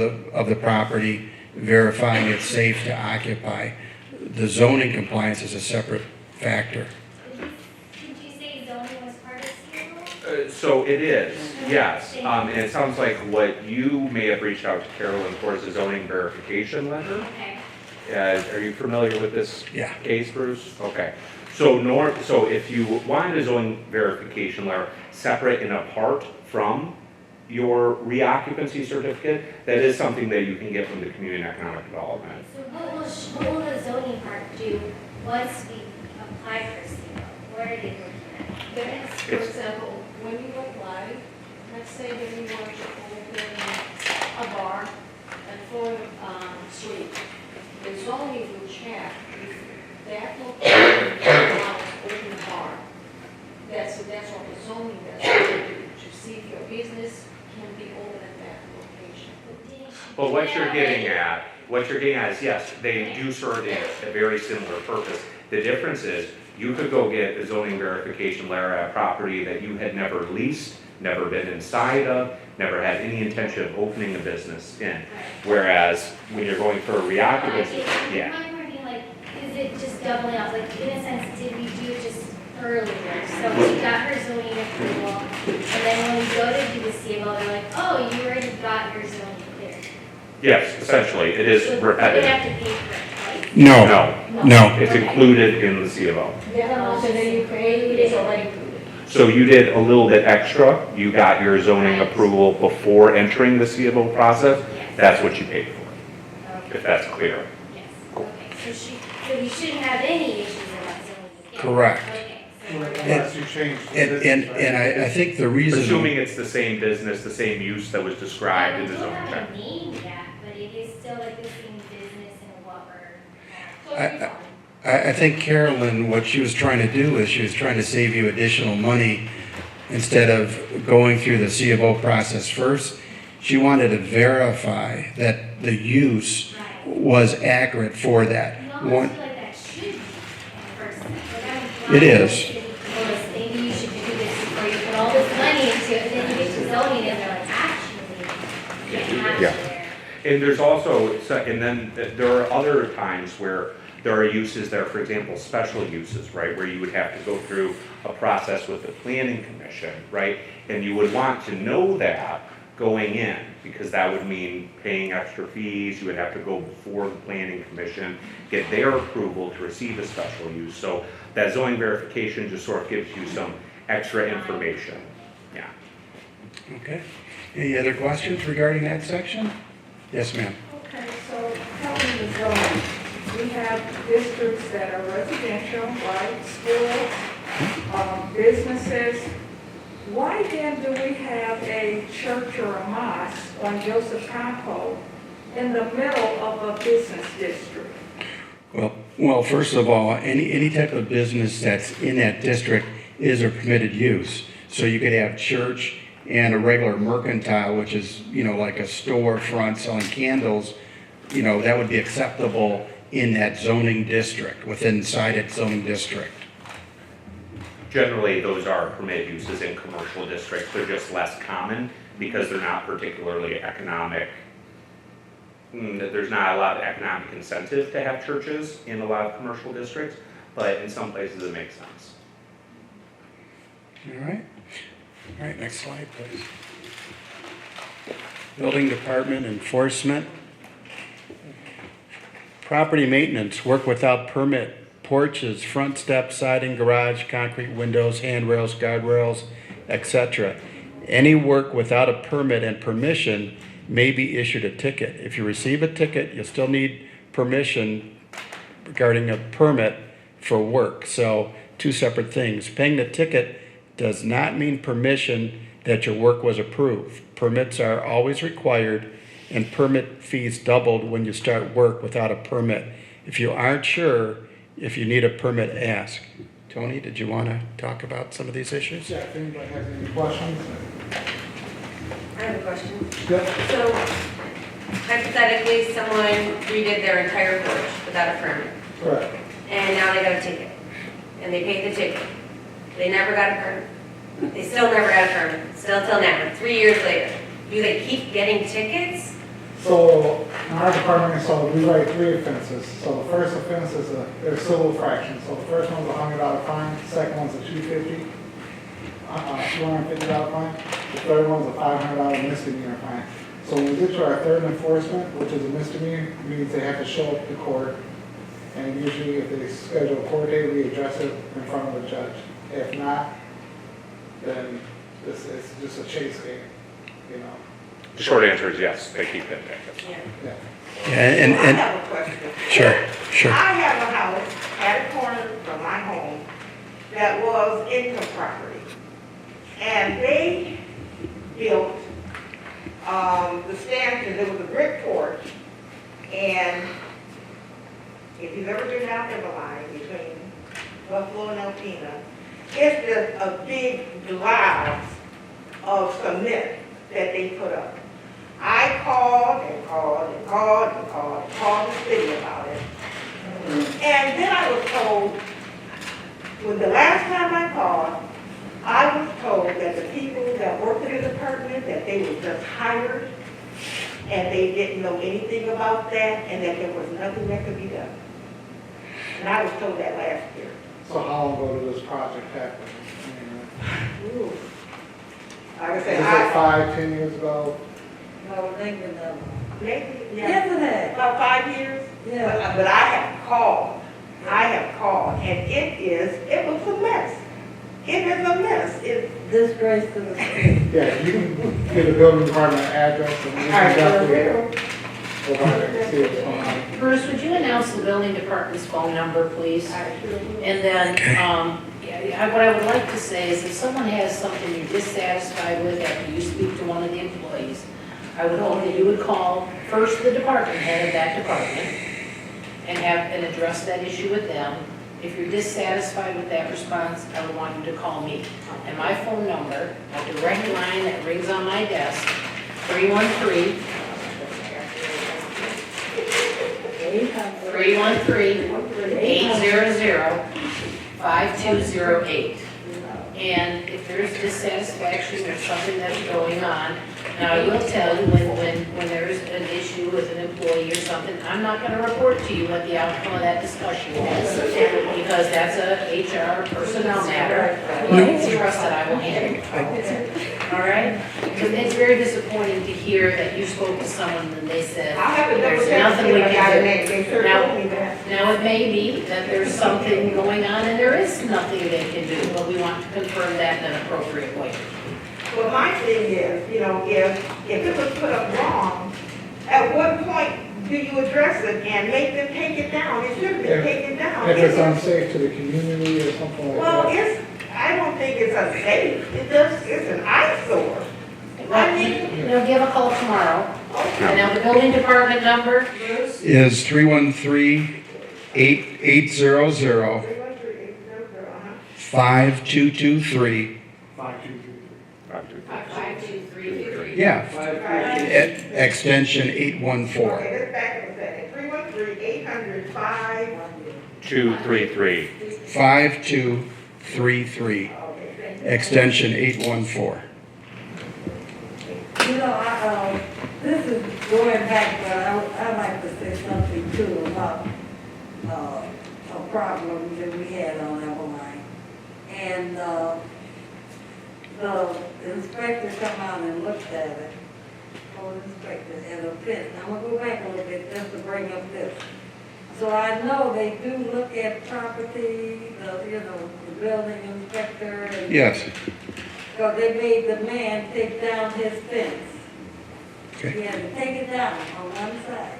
the property, verifying it's safe to occupy. The zoning compliance is a separate factor. Did you say zoning was part of C of O? So it is, yes. And it sounds like what you may have reached out to Carolyn for is a zoning verification letter. Okay. Are you familiar with this Yeah. case, Bruce? Okay. So if you wanted a zoning verification letter separate and apart from your reoccupancy certificate, that is something that you can get from the Community and Economic Development. So what will the zoning part do once we apply for C of O? What are they looking at? For example, when you apply, let's say that you want to open a bar at Florida Street. The zoning will check if that location allows open a bar. That's what the zoning does, to see if your business can be open at that location. But what you're getting at is, yes, they do serve a very similar purpose. The difference is, you could go get a zoning verification letter at a property that you had never leased, never been inside of, never had any intention of opening a business in. Whereas, when you're going for a reoccupancy, yeah. My point being like, is it just doubling up? Like, in a sense, did we do it just earlier? So she got her zoning approval, and then when we go to do the C of O, they're like, oh, you already got your zoning clear. Yes, essentially, it is So repetitive. we have to pay for it twice? No. It's included in the C of O. So then you pay, it's already included. So you did a little bit extra, you got your zoning approval before entering the C of O process, that's what you paid for, if that's clear. Yes, okay, so we shouldn't have any issues about zoning. Yeah. Correct. Okay, so Unless you change the And business, right? I think the reason. Assuming it's the same business, the same use that was described in the we zoning don't check. have a name yet, but it is still like the same business and what we're. So it's fine. I think Carolyn, what she was trying to do is she was trying to save you additional money instead of going through the C of O process first. She wanted to verify that the use was accurate for that. You almost One, feel like that should be in first step. Like, I'm It is. Maybe you should do this before you put all this money into it, and then you get to zoning and they're like, actually, you can't have it Yeah. there. And there's also, and then there are other times where there are uses that are, for example, special uses, right? Where you would have to go through a process with the planning commission, right? And you would want to know that going in, because that would mean paying extra fees. You would have to go before the planning commission, get their approval to receive a special use. So that zoning verification just sort of gives you some extra information, yeah. okay. Any other questions regarding that section? Yes, ma'am. Okay, so telling the zoning, we have districts that are residential, right, schools, businesses. Why then do we have a church or a mosque on Joseph Campo in the middle of a business district? Well, first of all, any type of business that's in that district is a permitted use. So you could have church and a regular mercantile, which is, like a storefront selling candles, that would be acceptable in that zoning district, inside its zoning district. Generally, those are permitted uses in commercial districts. They're just less common because they're not particularly economic. There's not a lot of economic incentive to have churches in a lot of commercial districts, but in some places it makes sense. All right. All right, next slide, please. Building department enforcement. Property maintenance, work without permit, porches, front steps, siding, garage, concrete windows, handrails, guardrails, etc. Any work without a permit and permission may be issued a ticket. If you receive a ticket, you'll still need permission regarding a permit for work. So, two separate things. Paying the ticket does not mean permission that your work was approved. Permits are always required, and permit fees doubled when you start work without a permit. If you aren't sure if you need a permit, ask. Tony, did you want to talk about some of these issues? Yeah, if anybody has any questions. I have a question. Yep. So hypothetically, someone redid their entire porch without a permit, Correct. and now they got a ticket, and they paid the ticket. They never got a permit. They still never got a permit, still till now, 3 years later. Do they keep getting tickets? So in our department, we write 3 offenses. So the first offense is a civil infraction. So the first one's a $100 fine, the second one's a $250 fine, the third one's a $500 misdemeanor fine. So when we get to our third enforcement, which is a misdemeanor, it means they have to show up to court. And usually if they schedule a court date, we address it in front of the judge. If not, then it's just a chase game, The short answer is yes, they keep it. Yeah. Yeah. Yeah, I have a question. Sure. I have a house at a corner from my home that was income property. And they built, the stanchions, it was a brick porch. And if you've ever been out there line between Buffalo and Alpena, it's just a big blob of cement that they put up. I called and called and called and called and called the city about it. And then I was told, when the last time I called, I was told that the people that worked in the department, that they were just hired, and they didn't know anything about that, and that there was nothing that could be done. And I was told that last year. So how long ago did this project happen? Ooh. Like I Is said, it 5, 10 years ago? No, thinking of. maybe, Yes, it has. about 5 years. Yeah. But I have called, and it was a mess. It is a mess. Disgrace to the city. Yeah, you can get the building department address and we can definitely go by there and see what's going on. Bruce, would you announce the building department's phone number, please? And then, what I would like to say is if someone has something you're dissatisfied with after you speak to one of the employees, I would hope that you would call first the department head of that department and address that issue with them. If you're dissatisfied with that response, I would want you to call me. And my phone number, a direct line that rings on my desk, 313-800-5208. And if there's dissatisfaction, there's something that's going on. Now, I will tell you, when there's an issue with an employee or something, I'm not gonna report to you what the outcome of that discussion was, because that's a HR personnel matter. You can trust that I will handle it. All right? Because it's very disappointing to hear that you spoke to someone and they said, I'll have to double there's check to nothing see we if I got a can name. do. They sure told me that. Now, it may be that there's something going on and there is nothing they can do, but we want to confirm that in an appropriate way. Well, my thing is, if it was put up wrong, at what point do you address it and make them take it down? It should have been taken down. If it's unsafe to the community or something like Well, that. I don't think it's unsafe. It's an eyesore. I mean, Give a call tomorrow. okay. And now the building department number, Bruce? Is 313-800-5223. 5233. Yeah, extension 814. Okay, let's back up a second. 313-800-5. 233. 5233, extension 814. You know, this is going back, but I'd like to say something too about a problem that we had on Everline. And the inspector come out and looked at it, code inspector, and a fence. I'm gonna go back a little bit just to bring up this. So I know they do look at property, the building inspector. And Yes. so they made the man take down his fence. Okay. He had to take it down on one side.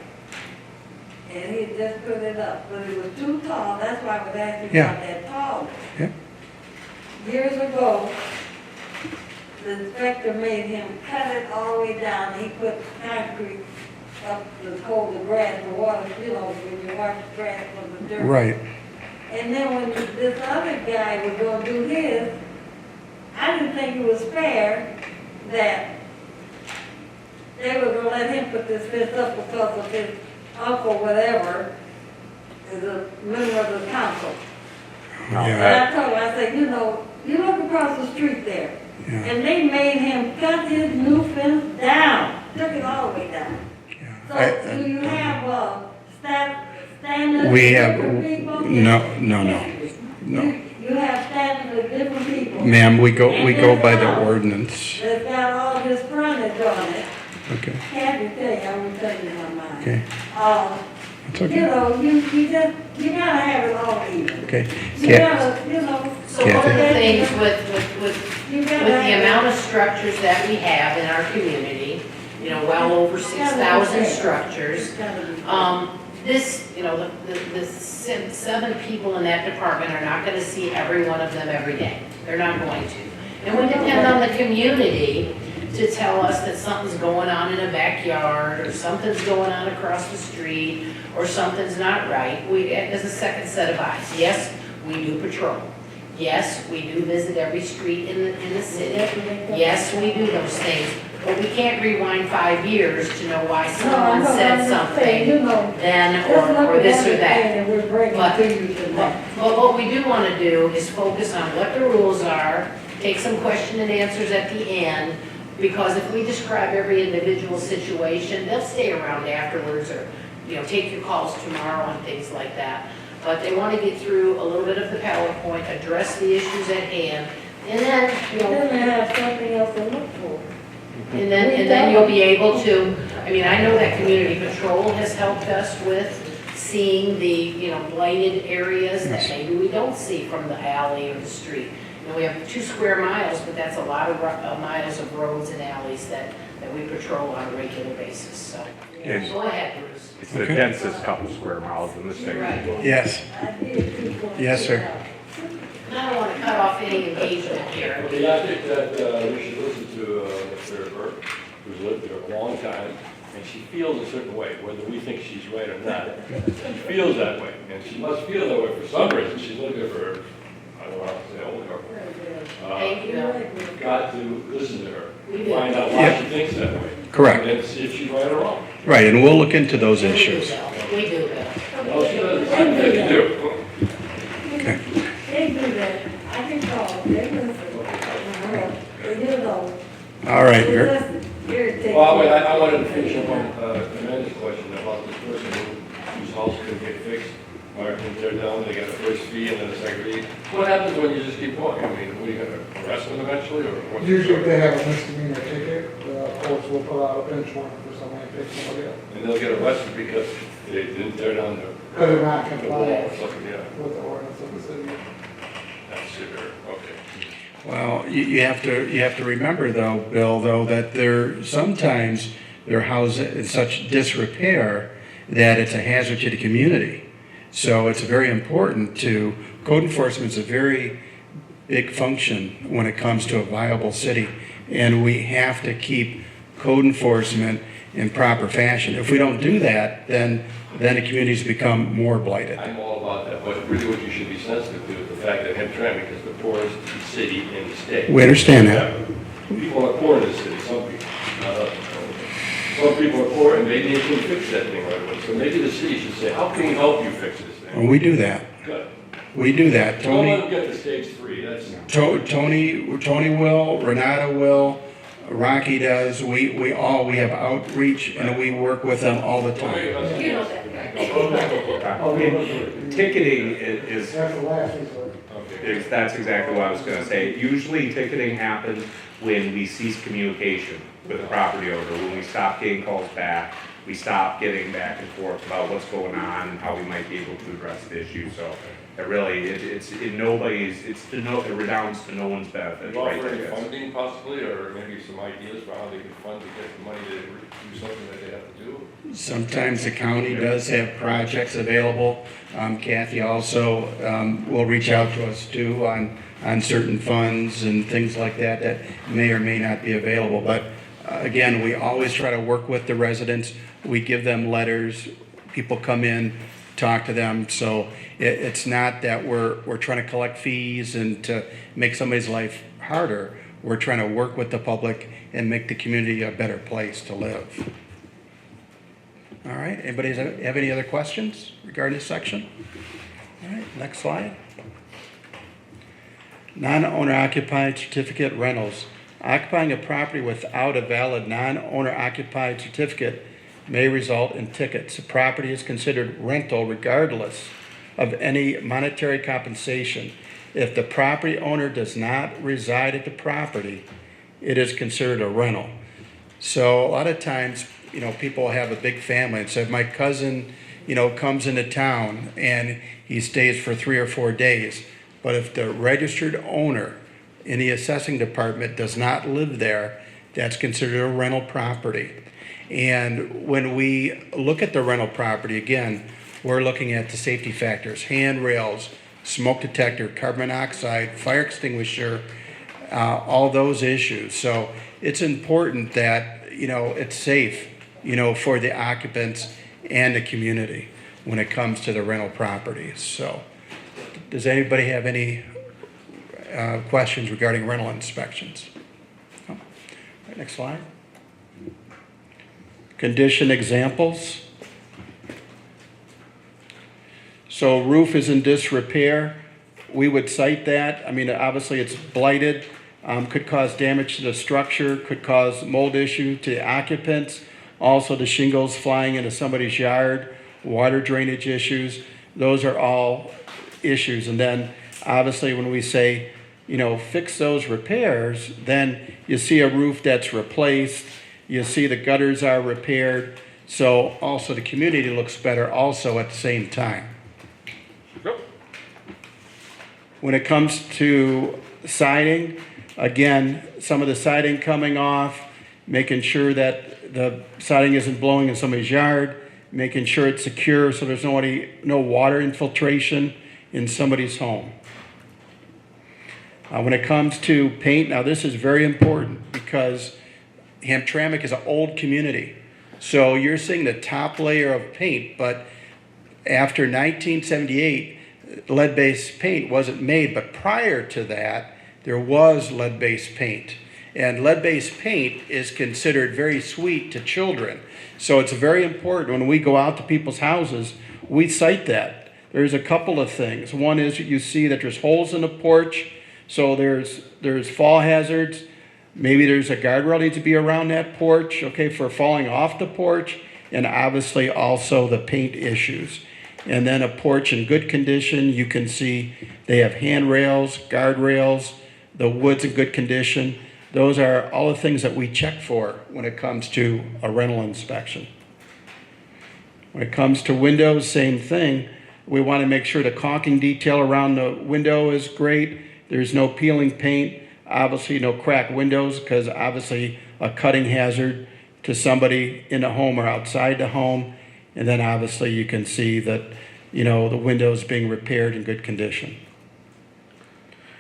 And he just put it up, but it was too tall, that's why I was asking about that tall. Yeah. Years ago, the inspector made him cut it all the way down, he put concrete up to hold the grass, the water, when you wash the grass from the dirt. Right. And then when this other guy was gonna do his, I didn't think it was fair that they were gonna let him put this fence up because of his uncle, whatever, is a member of the council. And I told him, I said, you look across the street there, and they made him cut his new fence down, took it all the way down. So do you have standards We with have, different people? no. You have standards with different people. Ma'am, we go by the house ordinance. that's got all this frontage on it. Okay. Can't tell you, I won't tell you my mind. Okay. It's okay. You gotta have it all even. Okay. You gotta, So one of the things with the amount of structures that we have in our community, well over 6,000 structures, the 7 people in that department are not gonna see every one of them every day. They're not going to. And we depend on the community to tell us that something's going on in a backyard, or something's going on across the street, or something's not right. We, as a second set of eyes, yes, we do patrol. Yes, we do visit every street in the city. Yes, we do those things. But we can't rewind 5 years to know why someone said something then, or this or that. But what we do want to do is focus on what the rules are, take some question and answers at the end, because if we describe every individual situation, they'll stay around afterwards, or take your calls tomorrow and things like that. But they want to get through a little bit of the PowerPoint, address the issues at hand, and then Then they have something else to look for. and then you'll be able to. I know that community patrol has helped us with seeing the blighted areas that maybe we don't see from the alley or the street. We have 2 square miles, but that's a lot of miles of roads and alleys that we patrol on a regular basis, so. Go ahead, Bruce. It's the densest couple square miles in the state. Right. Yes. Yes, sir. I don't want to cut off any engagement here. Okay, I think that we should listen to Sarah Burke, who's lived there a long time, and she feels a certain way, whether we think she's right or not. She feels that way, and she must feel that way for some reason. She's lived there for, I don't know how to say, older. Thank you. We've got to listen to her, We do. find out why she thinks that way. Correct. And see if she's right or wrong. Right, and we'll look into those issues. We do, Bill. Well, she doesn't, I think they do. Okay. They do that, I can call, they listen. All right. They listen. Irritating. Well, wait, I wanted to finish up on Amanda's question about this person whose house couldn't get fixed. Or if they're down, they get a first fee and then a second fee. What happens when you just keep going? What are you gonna arrest them eventually, or what? Usually if they have a misdemeanor ticket, the courts will put out a bench warrant for someone to pick somebody up. And they'll get arrested because they didn't tear down the. Because they're not the wall or compliant something, yeah. with the ordinance of the city. That's severe, okay. Well, you have to remember though, Bill, that sometimes their house is in such disrepair that it's a hazard to the community. So it's very important code enforcement is a very big function when it comes to a viable city. And we have to keep code enforcement in proper fashion. If we don't do that, then the communities become more blighted. I'm all about that, but really what you should be sensitive to is the fact that Hamtramck is the poorest city in the state. We understand that. People are poor in this city, some people, not us. Some people are poor and maybe they can fix that thing right away. So maybe the city should say, how can we help you fix this thing? Well, we do that. Good. We do that. Don't let Tony, them get to stage 3, that's. Tony will, Renata will, Rocky does. We have outreach and we work with them all the time. You know that. Ticketing is, That's the last resort. that's exactly what I was gonna say. Usually ticketing happens when we cease communication with the property owner, when we stop getting calls back, we stop getting back and forth about what's going on and how we might be able to address the issue, so. It really, it redounds to no one's benefit. Well, Right for any there, yes. funding possibly, or maybe some ideas for how they can fund to get the money to do something that they have to do? Sometimes the county does have projects available. Kathy also will reach out to us too on certain funds and things like that that may or may not be available. But again, we always try to work with the residents. We give them letters. People come in, talk to them. So it's not that we're trying to collect fees and to make somebody's life harder. We're trying to work with the public and make the community a better place to live. All right, anybody have any other questions regarding this section? All right, next slide. Non-owner occupied certificate rentals. Occupying a property without a valid non-owner occupied certificate may result in tickets. The property is considered rental regardless of any monetary compensation. If the property owner does not reside at the property, it is considered a rental. So a lot of times, people have a big family and say, my cousin, comes into town and he stays for 3 or 4 days. But if the registered owner in the assessing department does not live there, that's considered a rental property. And when we look at the rental property, again, we're looking at the safety factors, handrails, smoke detector, carbon monoxide, fire extinguisher, all those issues. So it's important that, it's safe, for the occupants and the community when it comes to the rental properties. So does anybody have any questions regarding rental inspections? No? All right, next slide. Condition examples. So roof is in disrepair. We would cite that. Obviously it's blighted, could cause damage to the structure, could cause mold issue to the occupants. Also the shingles flying into somebody's yard, water drainage issues. Those are all issues. And then obviously when we say, fix those repairs, then you see a roof that's replaced. You see the gutters are repaired. So also the community looks better also at the same time. When it comes to siding, again, some of the siding coming off, making sure that the siding isn't blowing in somebody's yard, making sure it's secure so there's no water infiltration in somebody's home. When it comes to paint, now this is very important because Hamtramck is an old community. So you're seeing the top layer of paint, but after 1978, lead-based paint wasn't made, but prior to that, there was lead-based paint. And lead-based paint is considered very sweet to children. So it's very important when we go out to people's houses, we cite that. There's a couple of things. One is you see that there's holes in the porch, so there's fall hazards. Maybe there's a guardrail needs to be around that porch, for falling off the porch, and obviously also the paint issues. And then a porch in good condition, you can see they have handrails, guardrails, the wood's in good condition. Those are all the things that we check for when it comes to a rental inspection. When it comes to windows, same thing. We want to make sure the caulking detail around the window is great. There's no peeling paint. Obviously no cracked windows because obviously a cutting hazard to somebody in the home or outside the home. And then obviously you can see that, the windows being repaired in good condition.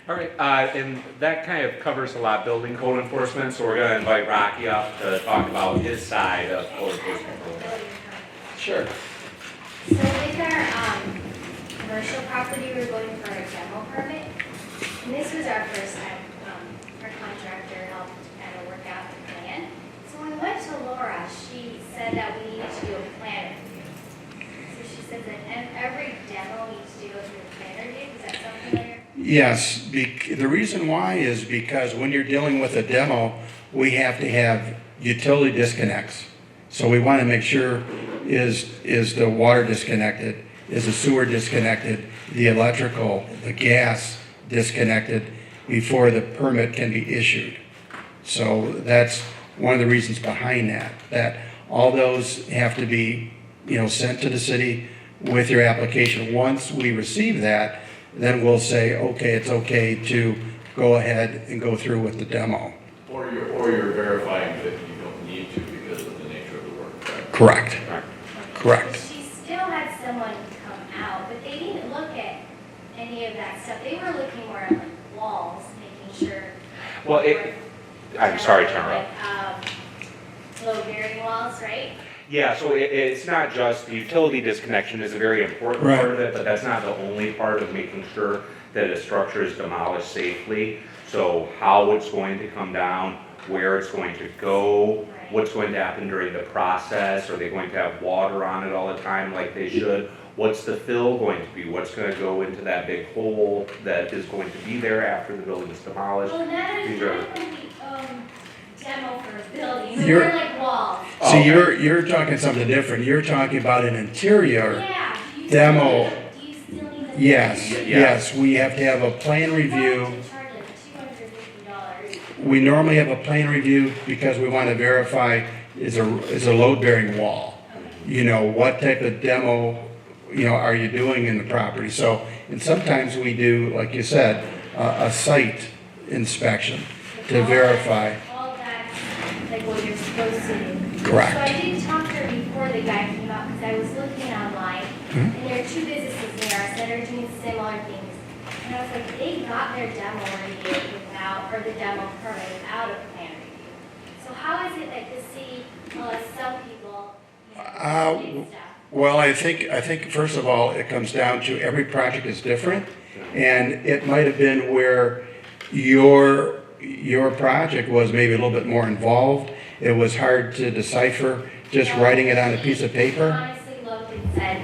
All right, and that kind of covers a lot, building code enforcement, so we're gonna invite Rocky up to talk about his side of code enforcement. Sure. So with our commercial property, we're going for a demo permit. And this was our first time, our contractor helped kind of work out the plan. So when we went to Laura, she said that we needed to do a plan review. So she said that every demo needs to go through a plan review. Does that sound familiar? Yes, the reason why is because when you're dealing with a demo, we have to have utility disconnects. So we want to make sure is the water disconnected, is the sewer disconnected, the electrical, the gas disconnected before the permit can be issued. So that's one of the reasons behind that all those have to be, sent to the city with your application. Once we receive that, then we'll say, okay, it's okay to go ahead and go through with the demo. Or you're verifying that you don't need to because of the nature of the work. Correct. Correct. She still had someone come out, but they didn't look at any of that stuff. They were looking more at like walls, making sure. Well, I'm sorry to interrupt. Low bearing walls, right? Yeah, so it's not just, the utility disconnection is a very important part of it, but that's not the only part of making sure that a structure is demolished safely. So how it's going to come down, where it's going to go, what's going to happen during the process, are they going to have water on it all the time like they should? What's the fill going to be? What's going to go into that big hole that is going to be there after the building is demolished? Well, that These is are- not a complete demo for a building. So You're- they're like walls. See, you're talking something different. You're talking about an interior Yeah. Do you demo. Do you still need the? Yes, we have to have a plan review. To charge like $250. We normally have a plan review because we want to verify is a load-bearing wall. What type of demo, are you doing in the property? So, and sometimes we do, like you said, a site inspection to verify. All that's like what you're supposed to do. Correct. So I did talk to her before the guy came out because I was looking online and there are two businesses near us that are doing similar things. And I was like, they got their demo review without, or the demo permit without a plan review. So how is it that the city, some people, do stuff? Well, I think first of all, it comes down to every project is different, and it might have been where your project was maybe a little bit more involved. It was hard to decipher just writing it on a piece of paper. Honestly looked and said,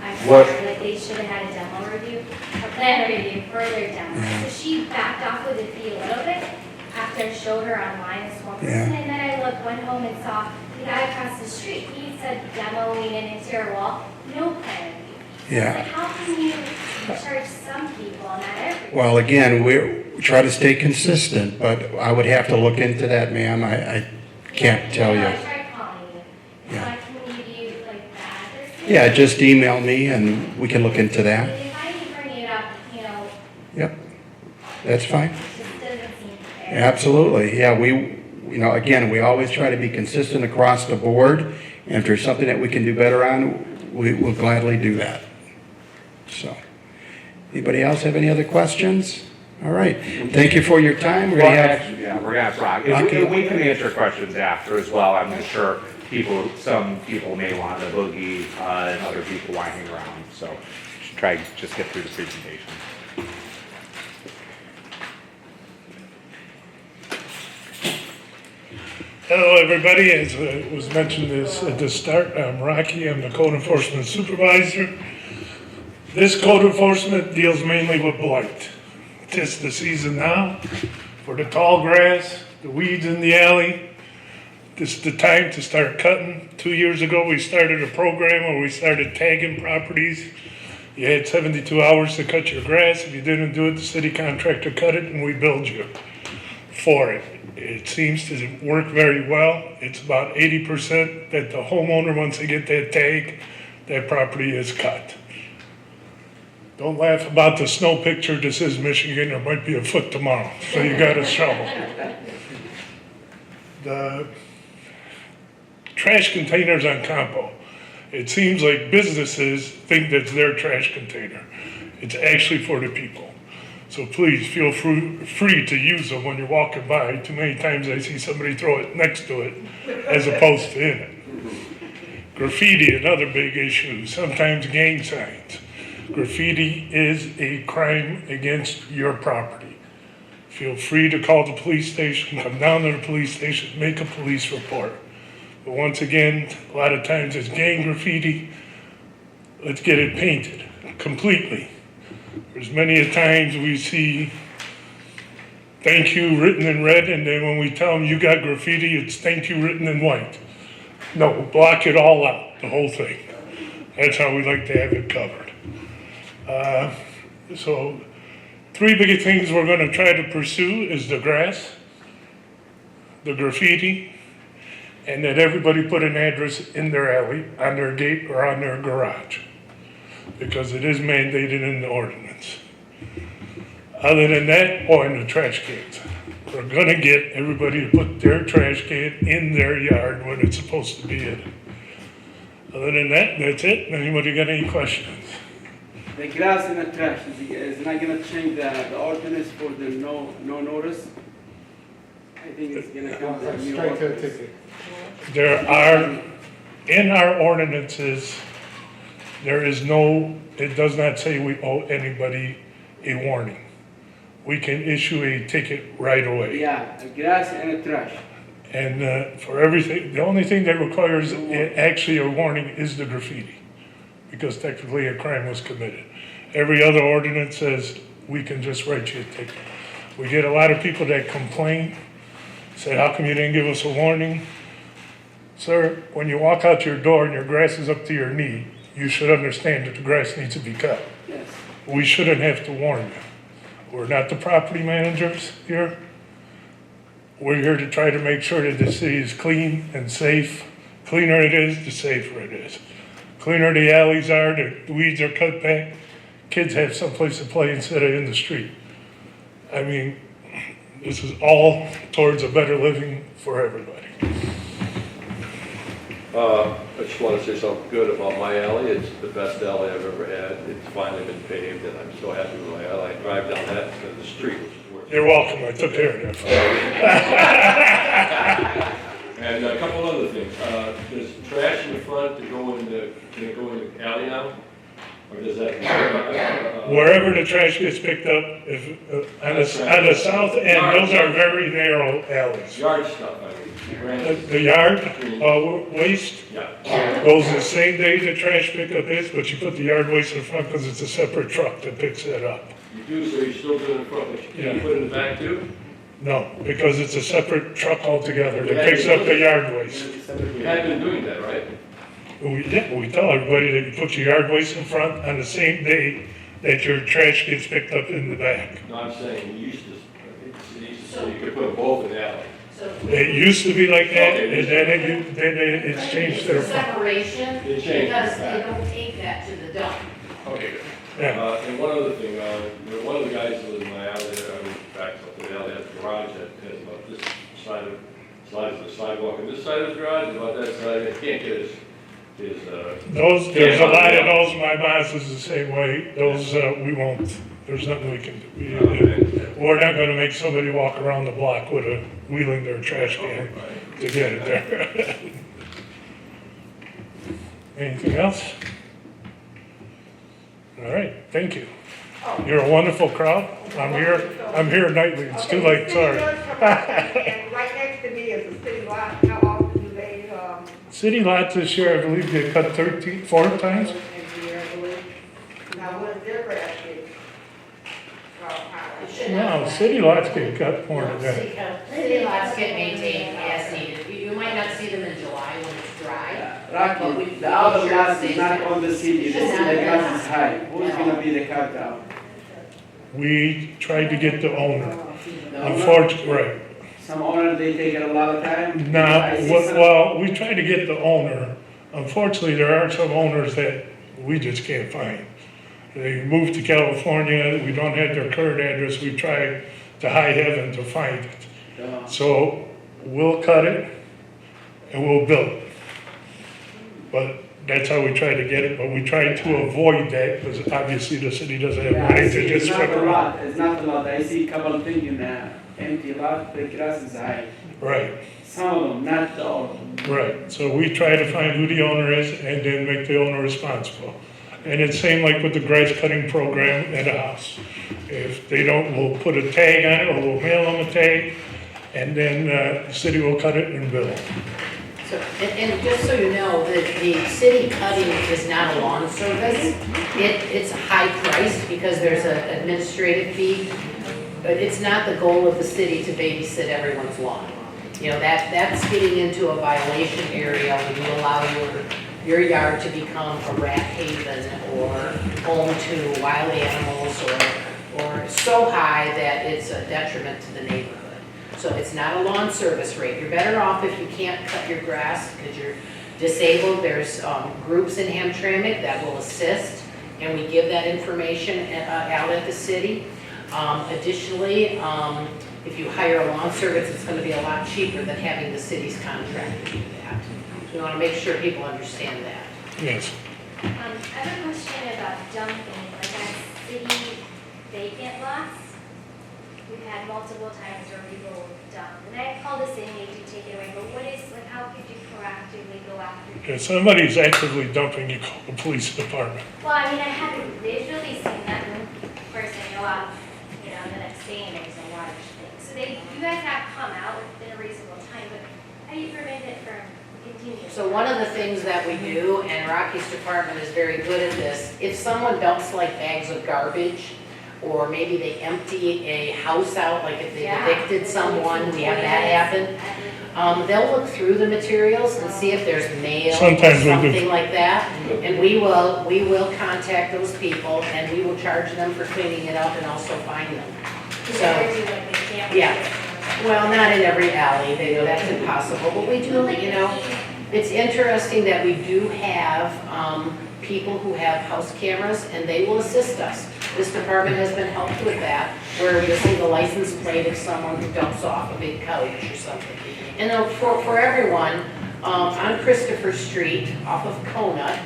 I'm What- sorry, that they should have had a demo review, a plan review for their demo. So she backed off with the fee a little bit after I showed her online this one person. And then I went home and saw the guy across the street. He said demoing an interior wall, no plan review. So Yeah. it's like, how can you charge some people and not everyone? Well, again, we try to stay consistent, but I would have to look into that, ma'am. I can't tell you. I tried calling you. So I can leave you like that. Yeah, just email me and we can look into that. If I can bring it up, Yep, that's fine. it just doesn't seem fair. Absolutely, yeah, again, we always try to be consistent across the board, and if there's something that we can do better on, we will gladly do that. So, anybody else have any other questions? All right, thank you for your time. We're Well, gonna have, actually, yeah, we're gonna have Rocky. Rocky. We can answer questions after as well. I'm just sure some people may want to boogie, and other people want to hang around. So should try to just get through the presentation. Hello, everybody. As was mentioned at the start, I'm Rocky. I'm the code enforcement supervisor. This code enforcement deals mainly with blight. Tis the season now for the tall grass, the weeds in the alley. This is the time to start cutting. 2 years ago, we started a program where we started tagging properties. You had 72 hours to cut your grass. If you didn't do it, the city contractor cut it and we billed you for it. It seems to work very well. It's about 80% that the homeowner, once they get that tag, that property is cut. Don't laugh about the snow picture. This is Michigan. There might be a foot tomorrow, so you got to shovel. The trash containers on Campo. It seems like businesses think that's their trash container. It's actually for the people. So please feel free to use them when you're walking by. Too many times I see somebody throw it next to it as opposed to in it. Graffiti, another big issue, sometimes gang signs. Graffiti is a crime against your property. Feel free to call the police station, come down to the police station, make a police report. But once again, a lot of times it's gang graffiti. Let's get it painted completely. There's many a times we see thank you written in red, and then when we tell them you got graffiti, it's thank you written in white. No, block it all out, the whole thing. That's how we like to have it covered. So 3 big things we're going to try to pursue is the grass, the graffiti, and that everybody put an address in their alley, on their gate, or on their garage, because it is mandated in the ordinance. Other than that, in the trash cans. We're going to get everybody to put their trash can in their yard when it's supposed to be in it. Other than that, that's it. Anybody got any questions? The grass and the trash, is not gonna change the ordinance for the no notice? I think it's gonna come to new Straight to the ordinance. ticket. There are, in our ordinances, there is no, it does not say we owe anybody a warning. We can issue a ticket right away. Yeah, the grass and the trash. And for everything, the only thing that requires actually a warning is the graffiti, because technically a crime was committed. Every other ordinance says we can just write you a ticket. We get a lot of people that complain, say, how come you didn't give us a warning? Sir, when you walk out your door and your grass is up to your knee, you should understand that the grass needs to be cut. Yes. We shouldn't have to warn you. We're not the property managers here. We're here to try to make sure that the city is clean and safe. Cleaner it is, the safer it is. Cleaner the alleys are, the weeds are cut back, kids have someplace to play instead of in the street. I mean, this is all towards a better living for everybody. I just want to say something good about my alley. It's the best alley I've ever had. It's finally been paved, and I'm so happy with my alley. I drive down that to the street, which is worth it. You're welcome, I took care of that. And a couple other things. Does trash in the front to go in the, can it go in the alley now? Or does that? Wherever the trash gets picked up, if, on the south end, those are very narrow alleys. Yard stuff, I mean. The yard, waste, Yeah. goes the same day the trash pickup is, but you put the yard waste in front because it's a separate truck that picks that up. You do, so you're still doing it in front, but you Yeah. can put it in the back too? No, because it's a separate truck altogether that picks up the yard waste. You have been doing that, right? We tell everybody that you put your yard waste in front on the same day that your trash gets picked up in the back. No, I'm saying, you used to, I think the city used to say you could put them both in the alley. It used to be like that, and then it's changed to the front. Separation, They changed because it. they don't take that to the dump. Okay, good. Yeah. And one other thing, one of the guys that lives in my alley, backs up to the alley, has a garage that has about this side of the sidewalk, and this side of his garage, about that side, he can't get his There's a lot of those, my boss is the same way, those, we won't, there's nothing we can do. We're not gonna make somebody walk around the block with wheeling their trash can to get it there. Anything else? All right, thank you. You're a wonderful crowd. I'm here nightly, it's too late, sorry. And right next to me is a city lot. How often do they, City lots this year, I believe they cut 4 times. now what is their grass getting? No, city lots get cut more than that. City lots get maintained as needed. You might not see them in July when it's dry. Rocky, the other grass is not on the city, the grass is high. Who's gonna be the cut down? We tried to get the owner. Unfortunately, right. Some owner, they take a lot of time. No, I see some- well, we tried to get the owner. Unfortunately, there are some owners that we just can't find. They moved to California, we don't have their current address, we tried to high heaven to find it. Yeah. So we'll cut it and we'll build it. But that's how we try to get it, but we try to avoid that, because obviously the city doesn't have Yeah, I money see, to just it's strip not a around. lot, it's not a lot. I see a couple of things in the empty lot, the grass is high. Right, Some of them, not all of them. right, so we try to find who the owner is and then make the owner responsible. And it's same like with the grass cutting program at a house. If they don't, we'll put a tag on it, or we'll mail them a tag, and then the city will cut it and bill them. So, and just so you know, the city cutting is not a lawn service. It's a high price because there's an administrative fee, but it's not the goal of the city to babysit everyone's lawn. You know, that's getting into a violation area when you allow your yard to become a rat haven or home to wild animals or so high that it's a detriment to the neighborhood. So it's not a lawn service rate. You're better off if you can't cut your grass because you're disabled. There's groups in Hamtramck that will assist, and we give that information out at the city. Additionally, if you hire a lawn service, it's going to be a lot cheaper than having the city's contract to do that. So we want to make sure people understand that. Yes. I have a question about dumping, like at city vacant lots. We've had multiple times where people dump, and I call the city to take it away, but what is, like, how could you proactively go after people? If somebody's actively dumping, you call the police department. Well, I mean, I haven't visually seen that, and of course, I know out, you know, the next day there's a large thing. So you guys have come out within a reasonable time, but how do you prevent it from continuing? So one of the things that we do, and Rocky's department is very good at this, if someone dumps like bags of garbage, or maybe they empty a house out, like if they evicted someone, we have that happen. They'll look through the materials and see if there's mail or Sometimes we do. something like that. And we will contact those people and we will charge them for cleaning it up and also fine them. So, yeah. Well, not in every alley, they know that's impossible, but we do, you know, it's interesting that we do have people who have house cameras and they will assist us. This department has been helped with that, where you'll see the license plate of someone who dumps off a big couch or something. And for everyone, on Christopher Street off of Conant,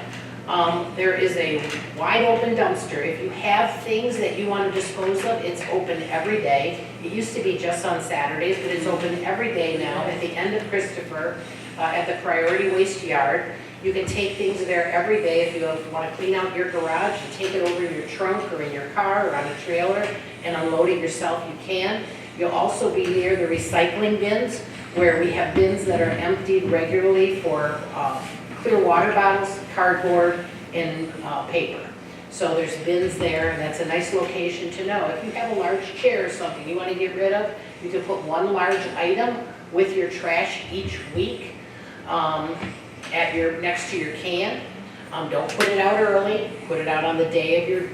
there is a wide open dumpster. If you have things that you want to dispose of, it's open every day. It used to be just on Saturdays, but it's open every day now at the end of Christopher, at the Priority Waste Yard. You can take things there every day. If you want to clean out your garage, you take it over in your trunk or in your car or on a trailer and unload it yourself, you can. You'll also be near the recycling bins, where we have bins that are emptied regularly for clear water bottles, cardboard, and paper. So there's bins there, and that's a nice location to know. If you have a large chair or something you want to get rid of, you can put one large item with your trash each week. Next to your can. Don't put it out early, put it out on the day of your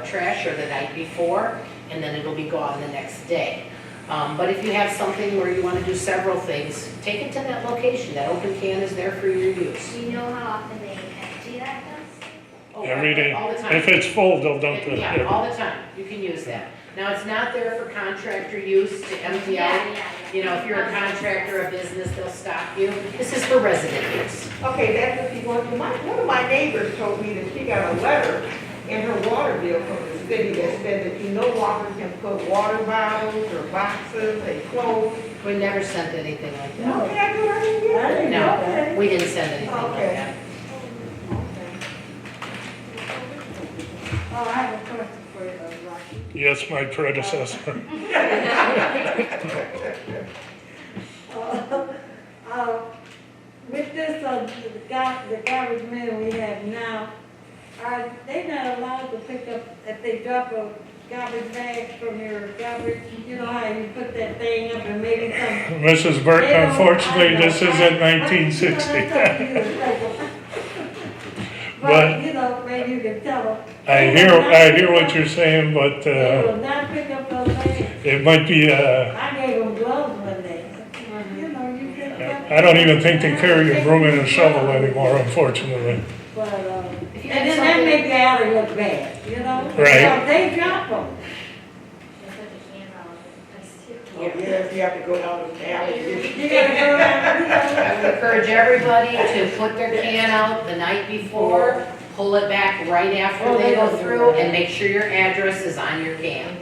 trash or the night before, and then it'll be gone the next day. But if you have something where you want to do several things, take it to that location. That open can is there for your use. Do you know how often they empty that dumpster? Oh, Every day. all the time. If it's full, they'll dump it. Yeah, all the time. You can use that. Now, it's not there for contractor use to empty out. You know, if you're a contractor, a business, they'll stop you. This is for resident use. Okay, that's what she wants to, one of my neighbors told me that she got a letter in her water bill from the city that said that you no longer can put water bottles or boxes and clothes. We never sent anything like that. Okay, I do everything. No, we didn't send anything like Okay. that. Oh, I have a question for you, Rocky. Yes, my predecessor. With this, the garbage men we have now, are they not allowed to pick up, if they drop a garbage bag from your garbage, you know how you put that thing up and maybe some. Mrs. Burke, unfortunately, this isn't 1960. But, you know, maybe you can tell them. I hear what you're saying, but They will not pick up those bags. it might be, I gave them gloves one day. You know, you pick up. I don't even think they carry a broom and a shovel anymore, unfortunately. But, and then that make the alley look bad, you know? Right. So they drop them. Yes, you have to go down the alley. You gotta go around, you know. encourage everybody to put their can out the night before, pull it back right after they go through, and make sure your address is on your can.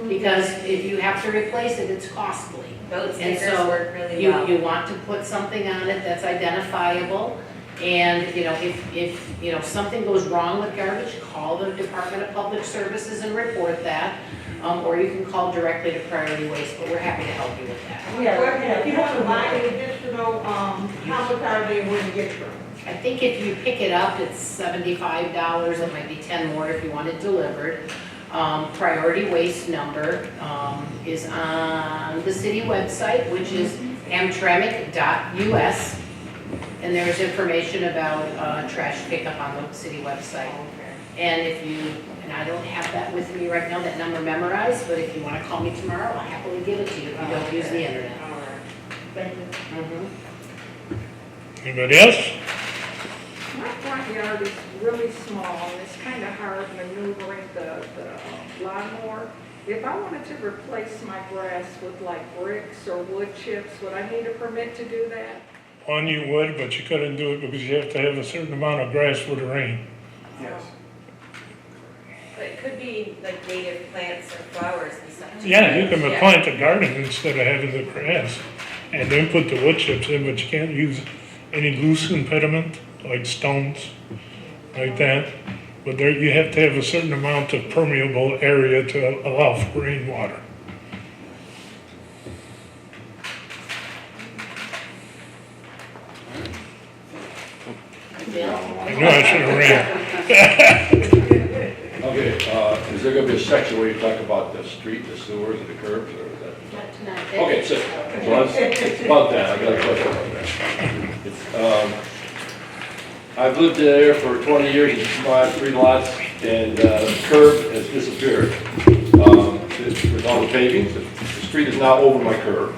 Because if you have to replace it, it's costly. Note And stickers so work really well. you want to put something on it that's identifiable. And, you know, if, you know, something goes wrong with garbage, call the Department of Public Services and report that. Or you can call directly to Priority Waste, but we're happy to help you with that. Well, if you want to buy an additional, how much are they when you get from? I think if you pick it up, it's $75, it might be 10 more if you want it delivered. Priority Waste number is on the city website, which is hamtramck.us. And there's information about trash pickup on the city website. And if you, and I don't have that with me right now, that number memorized, but if you want to call me tomorrow, I'll happily give it to you if you don't use the internet. Thank you. Anybody else? My front yard is really small, and it's kind of hard maneuvering the lawnmower. If I wanted to replace my grass with like bricks or wood chips, would I need a permit to do that? One, you would, but you couldn't do it because you have to have a certain amount of grass for the rain. Yes. But it could be like native plants or flowers and stuff. too. Yeah, you can Yeah. plant a garden instead of having the grass, and then put the wood chips in, but you can't use any loose impediment, like stones, like that. But there, you have to have a certain amount of permeable area to allow for rainwater. I knew I should have ran. Okay, is there gonna be a section where you talk about the street, the sewers, and the curbs, or is that? Not tonight. Okay, so it's about that, I got a question about that. It's, I've lived there for 20 years, it's my 3 lots, and the curb has disappeared. With all the paving, the street is now over my curb,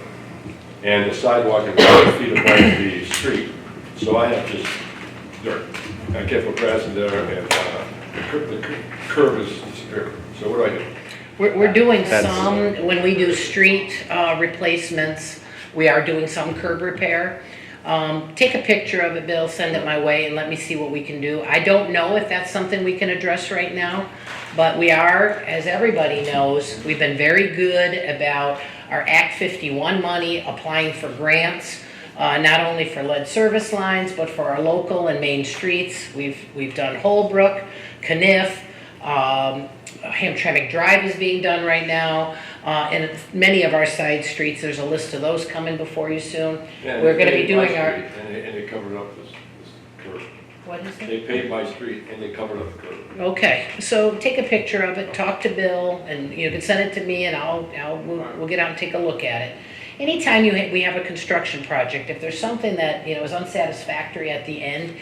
and the sidewalk is 5 feet above the street, so I have just dirt. I can't put grass in there, and the curb is disappeared, so what do I do? We're doing some, when we do street replacements, we are doing some curb repair. Take a picture of it, Bill, send it my way, and let me see what we can do. I don't know if that's something we can address right now, but we are, as everybody knows, we've been very good about our Act 51 money, applying for grants, not only for lead service lines, but for our local and main streets. We've done Holbrook, Caniff, Hamtramck Drive is being done right now, and many of our side streets, there's a list of those coming before you soon. Yeah, We're gonna be they paved doing my our, street, And they covered up this curb. what is it? They paved my street and they covered up the curb. Okay, so take a picture of it, talk to Bill, and you can send it to me, and we'll get out and take a look at it. Anytime we have a construction project, if there's something that, is unsatisfactory at the end,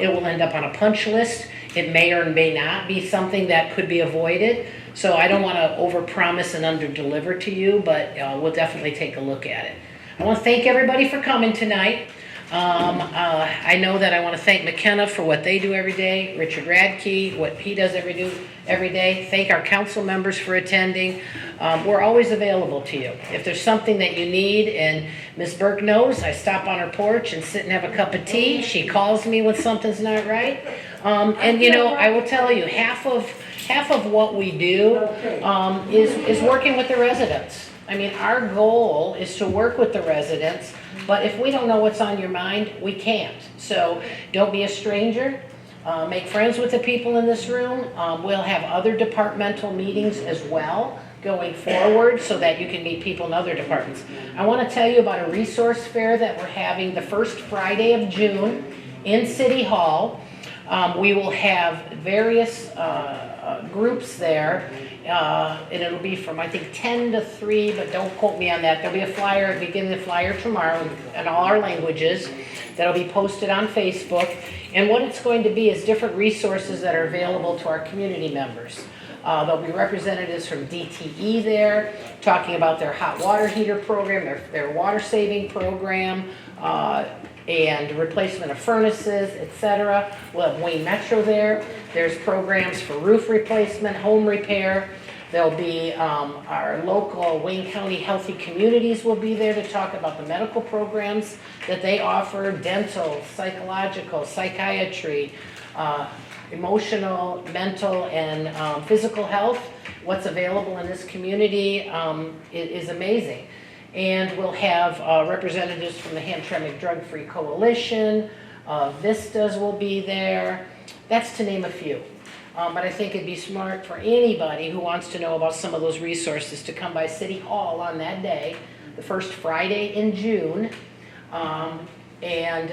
it will end up on a punch list. It may or may not be something that could be avoided. So I don't want to overpromise and underdeliver to you, but we'll definitely take a look at it. I want to thank everybody for coming tonight. I know that I want to thank McKenna for what they do every day, Richard Radke, what he does every day. Thank our council members for attending. We're always available to you. If there's something that you need, and Ms. Burke knows, I stop on her porch and sit and have a cup of tea. She calls me when something's not right. I will tell you, half of what we do is working with the residents. I mean, our goal is to work with the residents, but if we don't know what's on your mind, we can't. So don't be a stranger. Make friends with the people in this room. We'll have other departmental meetings as well going forward so that you can meet people in other departments. I want to tell you about a resource fair that we're having the first Friday of June in City Hall. We will have various groups there, and it'll be from, I think, 10 to 3, but don't quote me on that. There'll be a flyer, beginning the flyer tomorrow in all our languages that'll be posted on Facebook. And what it's going to be is different resources that are available to our community members. There'll be representatives from DTE there, talking about their hot water heater program, their water saving program, and replacement of furnaces, etc. We'll have Wayne Metro there. There's programs for roof replacement, home repair. There'll be our local Wayne County Healthy Communities will be there to talk about the medical programs that they offer, dental, psychological, psychiatry, emotional, mental, and physical health. What's available in this community is amazing. And we'll have representatives from the Hamtramck Drug-Free Coalition, Vistas will be there. That's to name a few. But I think it'd be smart for anybody who wants to know about some of those resources to come by City Hall on that day, the first Friday in June, and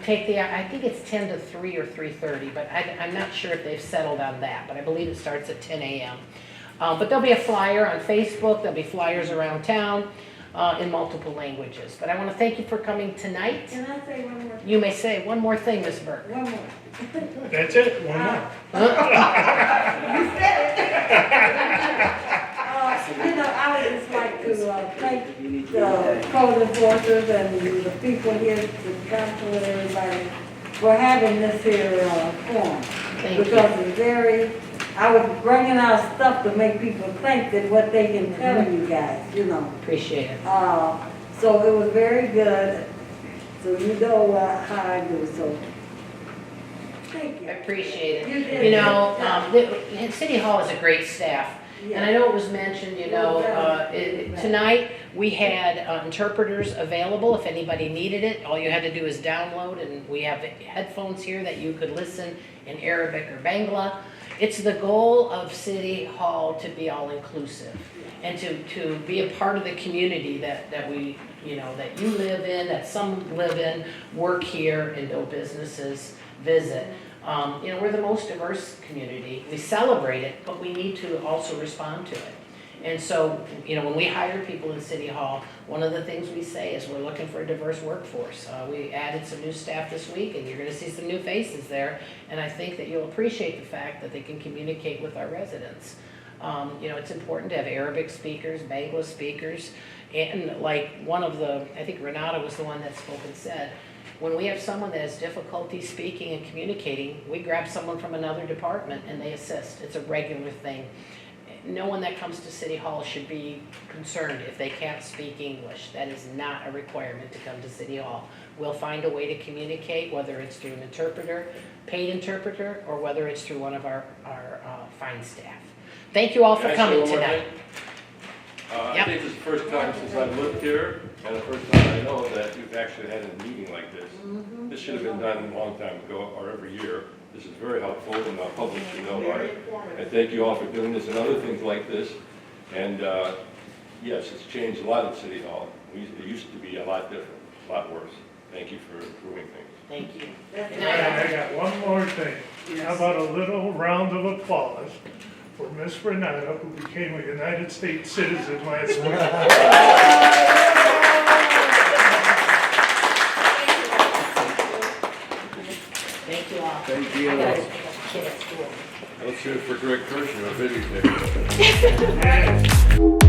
take the, I think it's 10 to 3 or 3:30, but I'm not sure if they've settled on that, but I believe it starts at 10 a.m. But there'll be a flyer on Facebook, there'll be flyers around town in multiple languages. But I want to thank you for coming tonight. Can I say one more thing? You may say one more thing, Ms. Burke. One more. That's it, one more. You said it. I would just like to thank the code enforcers and the people here, the council and everybody, for having this here forum. Because it's very, I was bringing out stuff to make people think that what they can tell you guys, you know. Appreciate it. So it was very good. So you know how I do, so. Thank you. I appreciate You it. did. You know, City Hall is a great staff. And I know it was mentioned, you know, tonight we had interpreters available if anybody needed it. All you had to do is download, and we have headphones here that you could listen in Arabic or Bangla. It's the goal of City Hall to be all-inclusive and to be a part of the community that we, you know, that you live in, that some live in, work here, and build businesses, visit. You know, we're the most diverse community. We celebrate it, but we need to also respond to it. And so, you know, when we hire people in City Hall, one of the things we say is we're looking for a diverse workforce. We added some new staff this week, and you're going to see some new faces there. And I think that you'll appreciate the fact that they can communicate with our residents. You know, it's important to have Arabic speakers, Bangla speakers, and like one of the, I think Renata was the one that spoke and said, when we have someone that has difficulty speaking and communicating, we grab someone from another department and they assist. It's a regular thing. No one that comes to City Hall should be concerned if they can't speak English. That is not a requirement to come to City Hall. We'll find a way to communicate, whether it's through an interpreter, paid interpreter, or whether it's through one of our fine staff. Thank you all for coming tonight. I think this is the first time since I've lived here, and the first time I know that you've actually had a meeting like this. This should have been done a long time ago, or every year. This is very helpful, and the public should know about it. And thank you all for doing this and other things like this. And yes, it's changed a lot at City Hall. It used to be a lot different, a lot worse. Thank you for improving things. Thank you. I got one more thing. How about a little round of applause for Miss Renata, who became a United States citizen last week. Thank you all. Thank you. I gotta pick up the kid at school. Let's hear it for Greg Kirchner, a video taker.